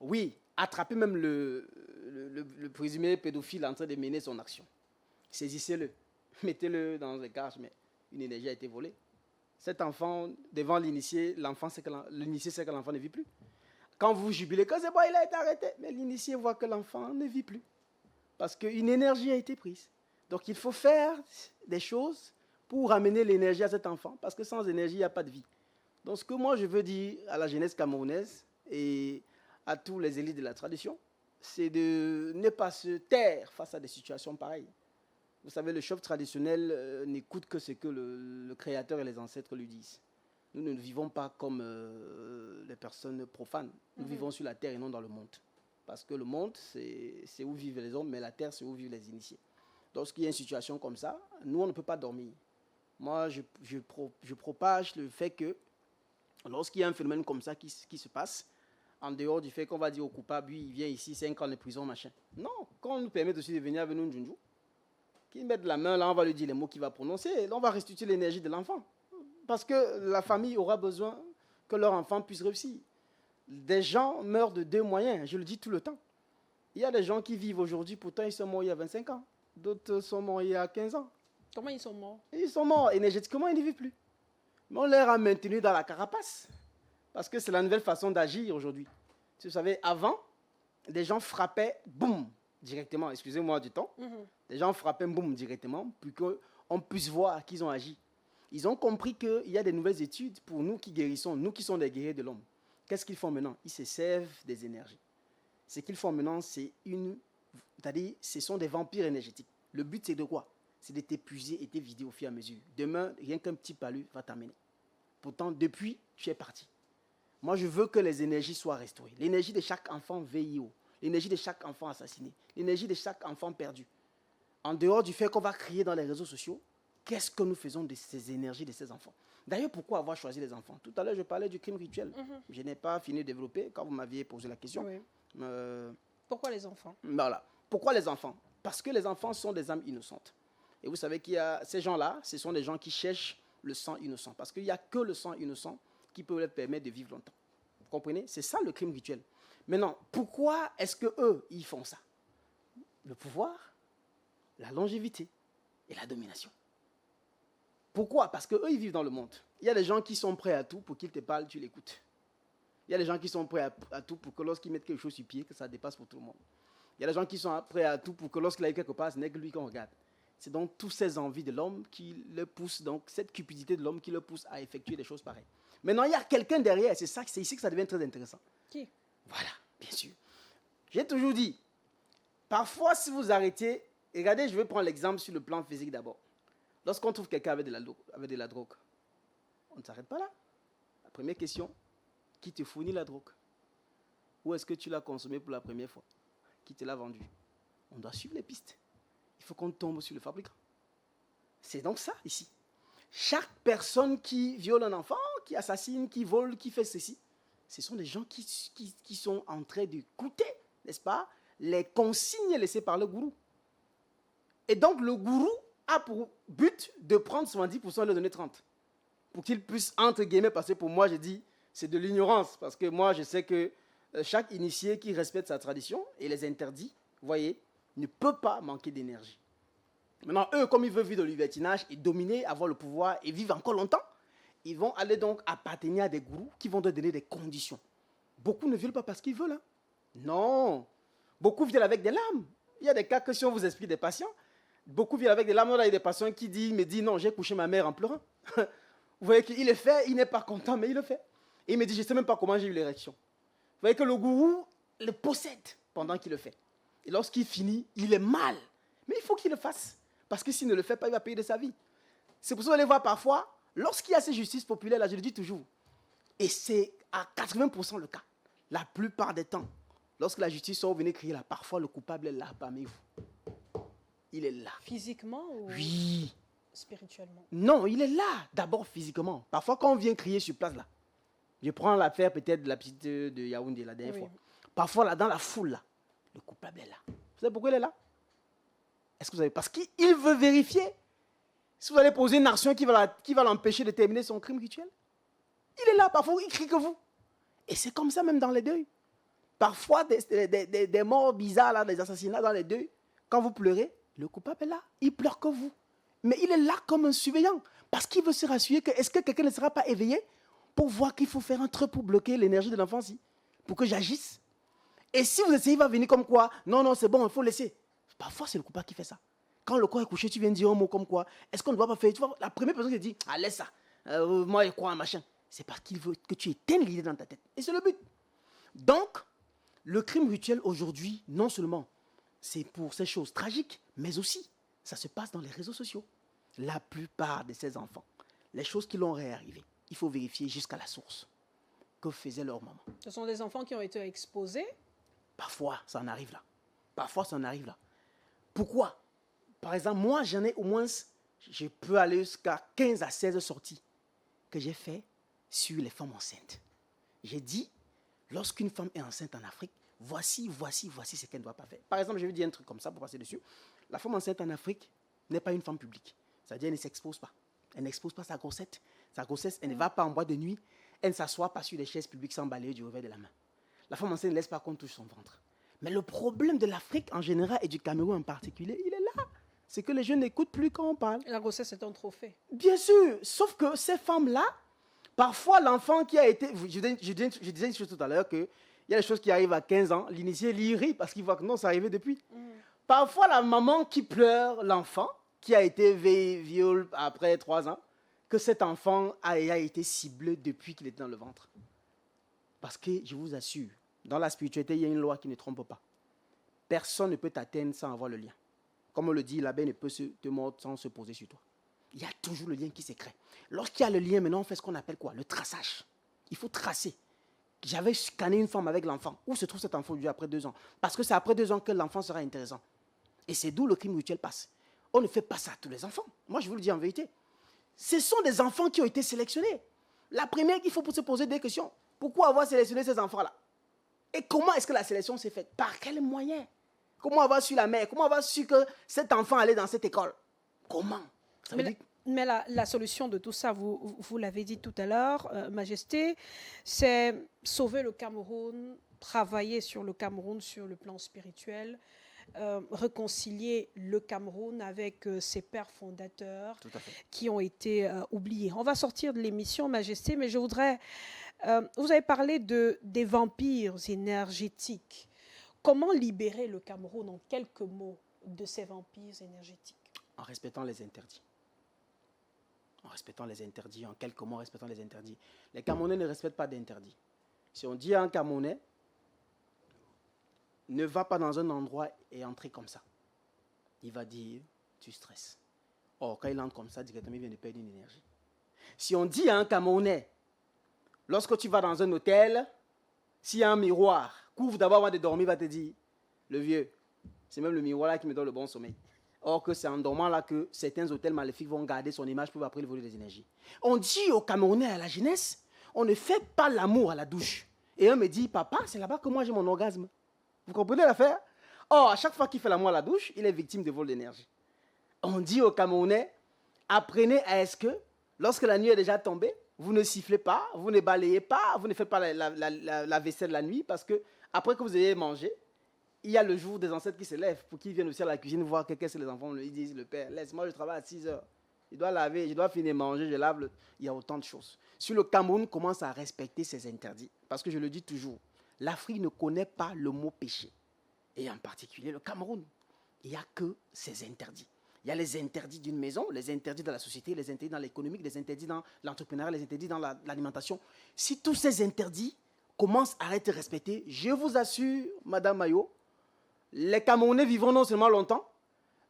oui, attrapez même le présumé pédophile en train de mener son action. Saisissez-le, mettez-le dans un cage, mais une énergie a été volée. Cet enfant, devant l'initié, l'initié sait que l'enfant ne vit plus. Quand vous jubilez, que c'est bon, il a été arrêté, mais l'initié voit que l'enfant ne vit plus. Parce qu'une énergie a été prise. Donc il faut faire des choses pour ramener l'énergie à cet enfant, parce que sans énergie, il n'y a pas de vie. Donc ce que moi je veux dire à la jeunesse camerounaise et à tous les élites de la tradition, c'est de ne pas se taire face à des situations pareilles. Vous savez, le chef traditionnel n'écoute que ce que le Créateur et les ancêtres lui disent. Nous ne vivons pas comme les personnes profanes. Nous vivons sur la terre et non dans le monde. Parce que le monde, c'est où vivent les hommes, mais la terre, c'est où vivent les initiés. Lorsqu'il y a une situation comme ça, nous, on ne peut pas dormir. Moi, je propage le fait que lorsqu'il y a un phénomène comme ça qui se passe, en dehors du fait qu'on va dire au coupable, lui, il vient ici, 5 ans de prison, machin. Non, quand on nous permet aussi de venir avec nous, Njunju, qu'il mette la main là, on va lui dire les mots qu'il va prononcer, et là, on va restituer l'énergie de l'enfant. Parce que la famille aura besoin que leur enfant puisse réussir. Des gens meurent de 2 moyens, je le dis tout le temps. Il y a des gens qui vivent aujourd'hui, pourtant ils sont morts il y a 25 ans. D'autres sont morts il y a 15 ans. Comment ils sont morts? Ils sont morts énergétiquement, ils ne vivent plus. Mais on leur a maintenu dans la carapace. Parce que c'est la nouvelle façon d'agir aujourd'hui. Vous savez, avant, des gens frappaient, boum, directement. Excusez-moi du temps. Des gens frappaient, boum, directement, pour qu'on puisse voir qu'ils ont agi. Ils ont compris qu'il y a des nouvelles études pour nous qui guérissons, nous qui sommes des guerriers de l'homme. Qu'est-ce qu'ils font maintenant? Ils se servent des énergies. Ce qu'ils font maintenant, c'est-à-dire, ce sont des vampires énergétiques. Le but, c'est de quoi? C'est de t'épuiser et de te vider au fur et à mesure. Demain, rien qu'un petit palu va t'amener. Pourtant, depuis, tu es parti. Moi, je veux que les énergies soient restaurées. L'énergie de chaque enfant VIO, l'énergie de chaque enfant assassiné, l'énergie de chaque enfant perdu. En dehors du fait qu'on va crier dans les réseaux sociaux, qu'est-ce que nous faisons de ces énergies de ces enfants? D'ailleurs, pourquoi avoir choisi les enfants? Tout à l'heure, je parlais du crime rituel. Je n'ai pas fini de développer quand vous m'aviez posé la question. Oui. Pourquoi les enfants? Voilà. Pourquoi les enfants? Parce que les enfants sont des âmes innocentes. Et vous savez qu'il y a ces gens-là, ce sont des gens qui cherchent le sang innocent. Parce qu'il n'y a que le sang innocent qui peut leur permettre de vivre longtemps. Vous comprenez? C'est ça le crime rituel. Maintenant, pourquoi est-ce qu'eux, ils font ça? Le pouvoir, la longévité et la domination. Pourquoi? Parce qu'eux, ils vivent dans le monde. Il y a des gens qui sont prêts à tout pour qu'ils te parlent, tu l'écoutes. Il y a des gens qui sont prêts à tout pour que lorsqu'ils mettent quelque chose sur pied, que ça dépasse pour tout le monde. Il y a des gens qui sont prêts à tout pour que lorsqu'il aille quelque part, ce n'est que lui qu'on regarde. C'est donc toutes ces envies de l'homme qui le poussent, donc cette cupidité de l'homme qui le pousse à effectuer des choses pareilles. Maintenant, il y a quelqu'un derrière, c'est ici que ça devient très intéressant. Qui? Voilà, bien sûr. J'ai toujours dit, parfois si vous arrêtez, regardez, je vais prendre l'exemple sur le plan physique d'abord. Lorsqu'on trouve quelqu'un avec de la drogue, on ne s'arrête pas là. La première question, qui te fournit la drogue? Où est-ce que tu l'as consommée pour la première fois? Qui te l'a vendue? On doit suivre les pistes. Il faut qu'on tombe sur le fabricant. C'est donc ça, ici. Chaque personne qui viole un enfant, qui assassine, qui vole, qui fait ceci, ce sont des gens qui sont en train d'écouter, n'est-ce pas, les consignes laissées par le gourou. Et donc, le gourou a pour but de prendre 70% et leur donner 30%. Pour qu'il puisse, entre guillemets, parce que pour moi, je dis, c'est de l'ignorance. Parce que moi, je sais que chaque initié qui respecte sa tradition et les interdits, vous voyez, ne peut pas manquer d'énergie. Maintenant, eux, comme ils veulent vivre de libertinage et dominer, avoir le pouvoir et vivre encore longtemps, ils vont aller donc appartenir à des gourous qui vont leur donner des conditions. Beaucoup ne violent pas parce qu'ils veulent. Hein. Non. Beaucoup violent avec des larmes. Il y a des cas que si on vous explique des patients, beaucoup violent avec des larmes. Il y a des patients qui me disent non, j'ai couché ma mère en pleurant. Vous voyez qu'il le fait, il n'est pas content, mais il le fait. Et il me dit, je ne sais même pas comment j'ai eu l'érection. Vous voyez que le gourou le possède pendant qu'il le fait. Et lorsqu'il finit, il est mal. Mais il faut qu'il le fasse. Parce que s'il ne le fait pas, il va payer de sa vie. C'est pour ça qu'on les voit parfois, lorsqu'il y a ces justices populaires, là, je le dis toujours, et c'est à 80% le cas, la plupart des temps, lorsque la justice sort, vous venez crier là, parfois le coupable est là parmi vous. Il est là. Physiquement ou oui. Spirituellement? Non, il est là, d'abord physiquement. Parfois, quand on vient crier sur place, là, je prends l'affaire peut-être de la petite de Yaoundé la dernière fois. Parfois, là, dans la foule, là, le coupable est là. Vous savez pourquoi il est là? Est-ce que vous savez? Parce qu'il veut vérifier si vous allez poser une action qui va l'empêcher de terminer son crime rituel. Il est là, parfois il crie que vous. Et c'est comme ça même dans les deuils. Parfois, des morts bizarres, là, des assassinats dans les deuils, quand vous pleurez, le coupable est là. Il pleure que vous. Mais il est là comme un surveillant. Parce qu'il veut se rassurer que est-ce que quelqu'un ne sera pas éveillé pour voir qu'il faut faire un truc pour bloquer l'énergie de l'enfant, pour que j'agisse. Et si vous essayez, il va venir comme quoi, non, c'est bon, il faut laisser. Parfois, c'est le coupable qui fait ça. Quand le corps est couché, tu viens dire un mot comme quoi, est-ce qu'on ne doit pas faire? Tu vois, la première personne qui dit, ah, laisse ça, moi, je crois en machin. C'est parce qu'il veut que tu éteignes l'idée dans ta tête. Et c'est le but. Donc, le crime rituel aujourd'hui, non seulement c'est pour ces choses tragiques, mais aussi, ça se passe dans les réseaux sociaux. La plupart de ces enfants, les choses qui leur est arrivées, il faut vérifier jusqu'à la source. Que faisait leur maman? Ce sont des enfants qui ont été exposés? Parfois, ça en arrive là. Parfois, ça en arrive là. Pourquoi? Par exemple, moi, j'en ai au moins, je peux aller jusqu'à 15 à 16 sorties que j'ai fait sur les femmes enceintes. J'ai dit, lorsqu'une femme est enceinte en Afrique, voici ce qu'elle ne doit pas faire. Par exemple, je vais dire un truc comme ça pour passer dessus. La femme enceinte en Afrique n'est pas une femme publique. C'est-à-dire, elle ne s'expose pas. Elle n'expose pas sa grossesse. Sa grossesse, elle ne va pas en boîte de nuit. Elle ne s'assoit pas sur les chaises publiques sans balayer du revers de la main. La femme enceinte ne laisse pas qu'on touche son ventre. Mais le problème de l'Afrique en général et du Cameroun en particulier, il est là. C'est que les jeunes n'écoutent plus quand on parle. La grossesse est un trophée. Bien sûr. Sauf que ces femmes-là, parfois l'enfant qui a été... Je disais une chose tout à l'heure qu'il y a des choses qui arrivent à 15 ans. L'initié, il rit parce qu'il voit que non, ça arrivait depuis. Parfois, la maman qui pleure l'enfant, qui a été violé après 3 ans, que cet enfant a été ciblé depuis qu'il était dans le ventre. Parce que, je vous assure, dans la spiritualité, il y a une loi qui ne trompe pas. Personne ne peut t'atteindre sans avoir le lien. Comme on le dit, l'abbé ne peut te mordre sans se poser sur toi. Il y a toujours le lien qui se crée. Lorsqu'il y a le lien, maintenant, on fait ce qu'on appelle quoi? Le traçage. Il faut tracer. J'avais scanné une femme avec l'enfant. Où se trouve cet enfant aujourd'hui après 2 ans? Parce que c'est après 2 ans que l'enfant sera intéressant. Et c'est d'où le crime rituel passe. On ne fait pas ça à tous les enfants. Moi, je vous le dis en vérité. Ce sont des enfants qui ont été sélectionnés. La première qu'il faut se poser des questions. Pourquoi avoir sélectionné ces enfants-là? Et comment est-ce que la sélection s'est faite? Par quels moyens? Comment avoir su la mère? Comment avoir su que cet enfant allait dans cette école? Comment? Mais la solution de tout ça, vous l'avez dit tout à l'heure, Majesté, c'est sauver le Cameroun, travailler sur le Cameroun sur le plan spirituel, réconcilier le Cameroun avec ses pères fondateurs qui ont été oubliés. On va sortir de l'émission, Majesté, mais je voudrais... vous avez parlé des vampires énergétiques. Comment libérer le Cameroun, en quelques mots, de ces vampires énergétiques? En respectant les interdits. En respectant les interdits, en quelques mots, en respectant les interdits. Les Camerounais ne respectent pas d'interdits. Si on dit à un Camerounais, ne va pas dans un endroit et entrer comme ça, il va dire, tu stresses. Or, quand il entre comme ça, directement, il vient de perdre une énergie. Si on dit à un Camerounais, lorsque tu vas dans un hôtel, s'il y a un miroir, couvre d'abord avant de dormir, il va te dire, le vieux, c'est même le miroir là qui me donne le bon sommeil. Or que c'est en dormant là que certains hôtels maléfiques vont garder son image pour après le voler des énergies. On dit aux Camerounais, à la jeunesse, on ne fait pas l'amour à la douche. Et un me dit, papa, c'est là-bas que moi j'ai mon orgasme. Vous comprenez l'affaire? Or, à chaque fois qu'il fait l'amour à la douche, il est victime de vol d'énergie. On dit aux Camerounais, apprenez à ce que, lorsque la nuit est déjà tombée, vous ne sifflez pas, vous ne balayez pas, vous ne faites pas la vaisselle la nuit, parce que après que vous ayez mangé, il y a le jour des ancêtres qui se lèvent pour qu'ils viennent aussi à la cuisine voir qu'est-ce que les enfants ils disent, le père, laisse-moi, je travaille à 6 heures. Je dois laver, je dois finir de manger, je lave. Il y a autant de choses. Si le Cameroun commence à respecter ses interdits, parce que je le dis toujours, l'Afrique ne connaît pas le mot péché. Et en particulier le Cameroun. Il n'y a que ses interdits. Il y a les interdits d'une maison, les interdits de la société, les interdits dans l'économique, les interdits dans l'entrepreneuriat, les interdits dans l'alimentation. Si tous ces interdits commencent à être respectés, je vous assure, Madame Mayo, les Camerounais vivront non seulement longtemps,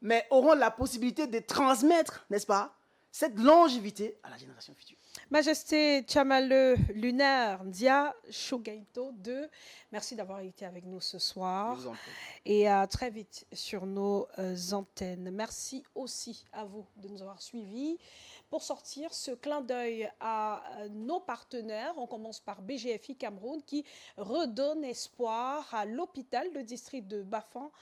mais auront la possibilité de transmettre, n'est-ce pas, cette longévité à la génération future. Majesté Tchamale Lunaire Ndia Shogaito II, merci d'avoir été avec nous ce soir et à très vite sur nos antennes. Merci aussi à vous de nous avoir suivis. Pour sortir ce clin d'œil à nos partenaires, on commence par BGFI Cameroun qui redonne espoir à l'hôpital de district de Bafan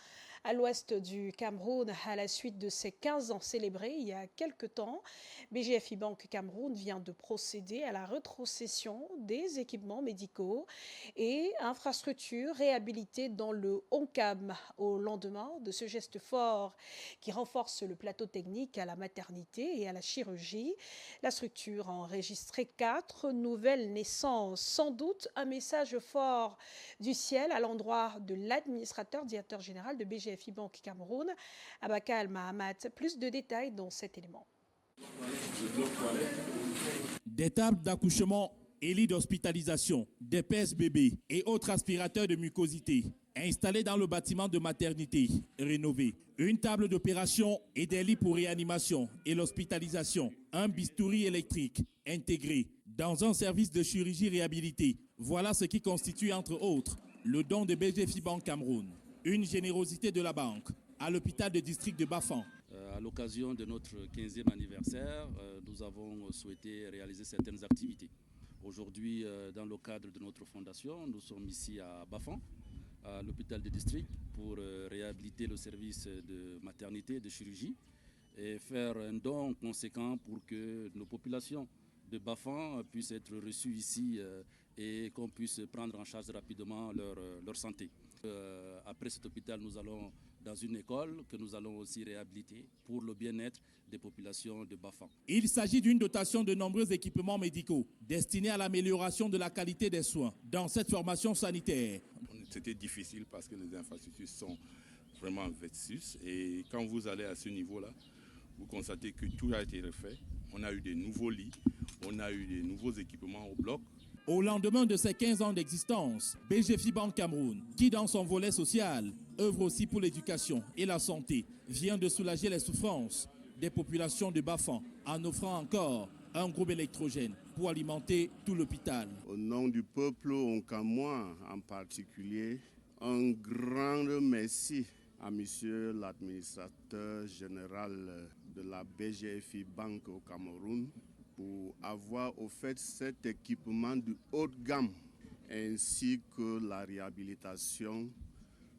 à l'ouest du Cameroun à la suite de ses 15 ans célébrés il y a quelques temps. BGFI Banque Cameroun vient de procéder à la rétrocession des équipements médicaux et infrastructures réhabilitées dans le ONCAM au lendemain de ce geste fort qui renforce le plateau technique à la maternité et à la chirurgie. La structure a enregistré 4 nouvelles naissances. Sans doute un message fort du ciel à l'endroit de l'administrateur directeur général de BGFI Banque Cameroun, Abaka Al-Mahamat. Plus de détails dans cet élément. Des tables d'accouchement et lits d'hospitalisation, des PSBB et autres aspirateurs de mucosité installés dans le bâtiment de maternité rénové. Une table d'opération et des lits pour réanimation et l'hospitalisation. Un bistouri électrique intégré dans un service de chirurgie réhabilité. Voilà ce qui constitue entre autres le don de BGFI Banque Cameroun. Une générosité de la banque à l'hôpital de district de Bafan. À l'occasion de notre 15e anniversaire, nous avons souhaité réaliser certaines activités. Aujourd'hui, dans le cadre de notre fondation, nous sommes ici à Bafan, à l'hôpital de district, pour réhabiliter le service de maternité et de chirurgie et faire un don conséquent pour que nos populations de Bafan puissent être reçues ici et qu'on puisse prendre en charge rapidement leur santé. Après cet hôpital, nous allons dans une école que nous allons aussi réhabiliter pour le bien-être des populations de Bafan. Il s'agit d'une dotation de nombreux équipements médicaux destinés à l'amélioration de la qualité des soins dans cette formation sanitaire. C'était difficile parce que les infrastructures sont vraiment vétustes et quand vous allez à ce niveau-là, vous constatez que tout a été refait. On a eu des nouveaux lits, on a eu des nouveaux équipements au bloc. Au lendemain de ses 15 ans d'existence, BGFI Banque Cameroun, qui dans son volet social, œuvre aussi pour l'éducation et la santé, vient de soulager les souffrances des populations de Bafan en offrant encore un groupe électrogène pour alimenter tout l'hôpital. Au nom du peuple oncamois en particulier, un grand merci à monsieur l'administrateur général de la BGFI Banque au Cameroun pour avoir au fait cet équipement de haute gamme ainsi que la réhabilitation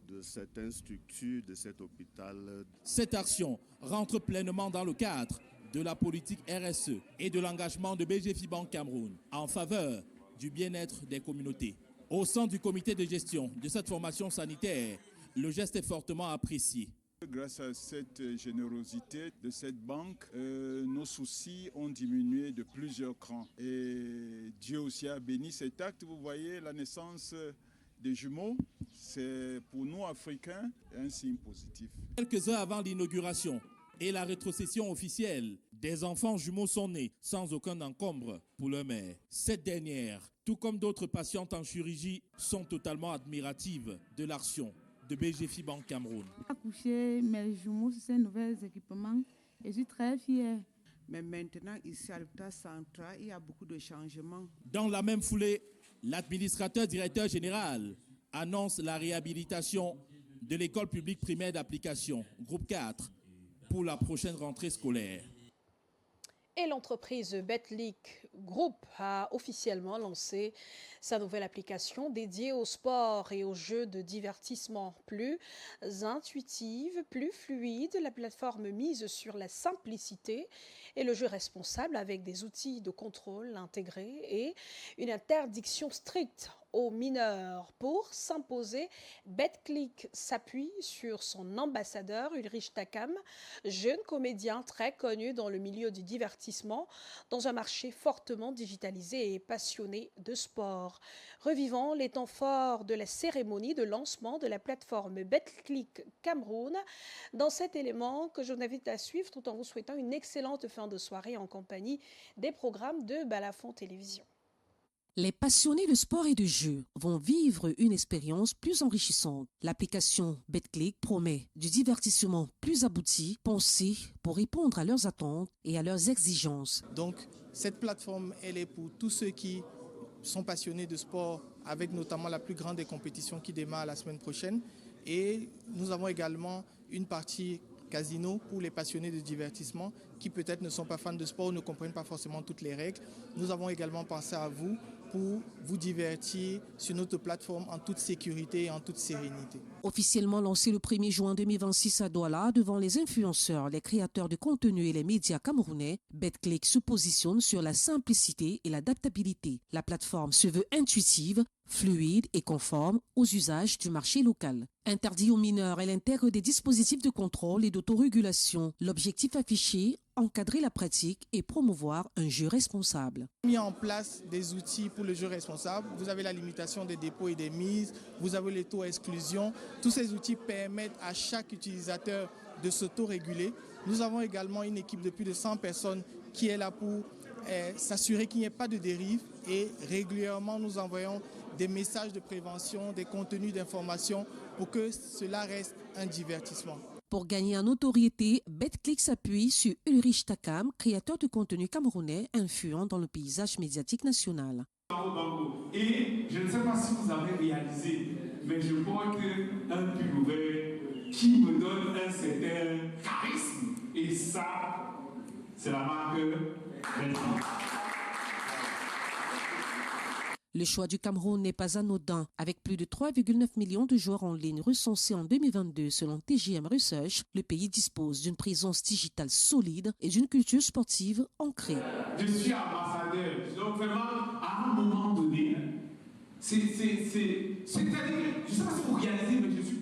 de certaines structures de cet hôpital. Cette action rentre pleinement dans le cadre de la politique RSE et de l'engagement de BGFI Banque Cameroun en faveur du bien-être des communautés. Au sein du comité de gestion de cette formation sanitaire, le geste est fortement apprécié. Grâce à cette générosité de cette banque, nos soucis ont diminué de plusieurs crans. Et Dieu aussi a béni cet acte. Vous voyez, la naissance des jumeaux, c'est pour nous Africains un signe positif. Quelques heures avant l'inauguration et la rétrocession officielle, des enfants jumeaux sont nés sans aucun encombre pour leur mère. Cette dernière, tout comme d'autres patientes en chirurgie, sont totalement admiratives de l'action de BGFI Banque Cameroun. J'ai accouché mes jumeaux sur ces nouveaux équipements et je suis très fière. Mais maintenant, ici à l'hôpital central, il y a beaucoup de changements. Dans la même foulée, l'administrateur directeur général annonce la réhabilitation de l'école publique primaire d'application, groupe 4, pour la prochaine rentrée scolaire. Et l'entreprise Betclic Group a officiellement lancé sa nouvelle application dédiée au sport et aux jeux de divertissement. Plus intuitive, plus fluide, la plateforme mise sur la simplicité et le jeu responsable avec des outils de contrôle intégrés et une interdiction stricte aux mineurs. Pour s'imposer, Betclic s'appuie sur son ambassadeur Ulrich Takam, jeune comédien très connu dans le milieu du divertissement, dans un marché fortement digitalisé et passionné de sport. Revivons les temps forts de la cérémonie de lancement de la plateforme Betclic Cameroun dans cet élément que je vous invite à suivre tout en vous souhaitant une excellente fin de soirée en compagnie des programmes de Balafon Télévision. Les passionnés de sport et de jeu vont vivre une expérience plus enrichissante. L'application Betclic promet du divertissement plus abouti, pensé pour répondre à leurs attentes et à leurs exigences. Donc, cette plateforme, elle est pour tous ceux qui sont passionnés de sport, avec notamment la plus grande des compétitions qui démarre la semaine prochaine. Et nous avons également une partie casino pour les passionnés de divertissement qui peut-être ne sont pas fans de sport ou ne comprennent pas forcément toutes les règles. Nous avons également pensé à vous pour vous divertir sur notre plateforme en toute sécurité et en toute sérénité. Officiellement lancé le 1er juin 2026 à Douala devant les influenceurs, les créateurs de contenu et les médias camerounais, Betclic se positionne sur la simplicité et l'adaptabilité. La plateforme se veut intuitive, fluide et conforme aux usages du marché local. Interdit aux mineurs, elle intègre des dispositifs de contrôle et d'autorégulation. L'objectif affiché, encadrer la pratique et promouvoir un jeu responsable. Mis en place des outils pour le jeu responsable. Vous avez la limitation des dépôts et des mises, vous avez les taux exclusion. Tous ces outils permettent à chaque utilisateur de s'auto-réguler. Nous avons également une équipe de plus de 100 personnes qui est là pour s'assurer qu'il n'y ait pas de dérive et régulièrement nous envoyons des messages de prévention, des contenus d'information pour que cela reste un divertissement. Pour gagner en notoriété, Betclic s'appuie sur Ulrich Takam, créateur de contenu camerounais influent dans le paysage médiatique national. Et je ne sais pas si vous avez réalisé, mais je porte un pull ouvert qui me donne un certain charisme. Et ça, c'est la marque Betclic. Le choix du Cameroun n'est pas anodin. Avec plus de 3,9 millions de joueurs en ligne recensés en 2022 selon TGM Research, le pays dispose d'une présence digitale solide et d'une culture sportive ancrée. Je suis ambassadeur, donc vraiment, à un moment donné, c'est-à-dire, je ne sais pas si vous réalisez, mais je suis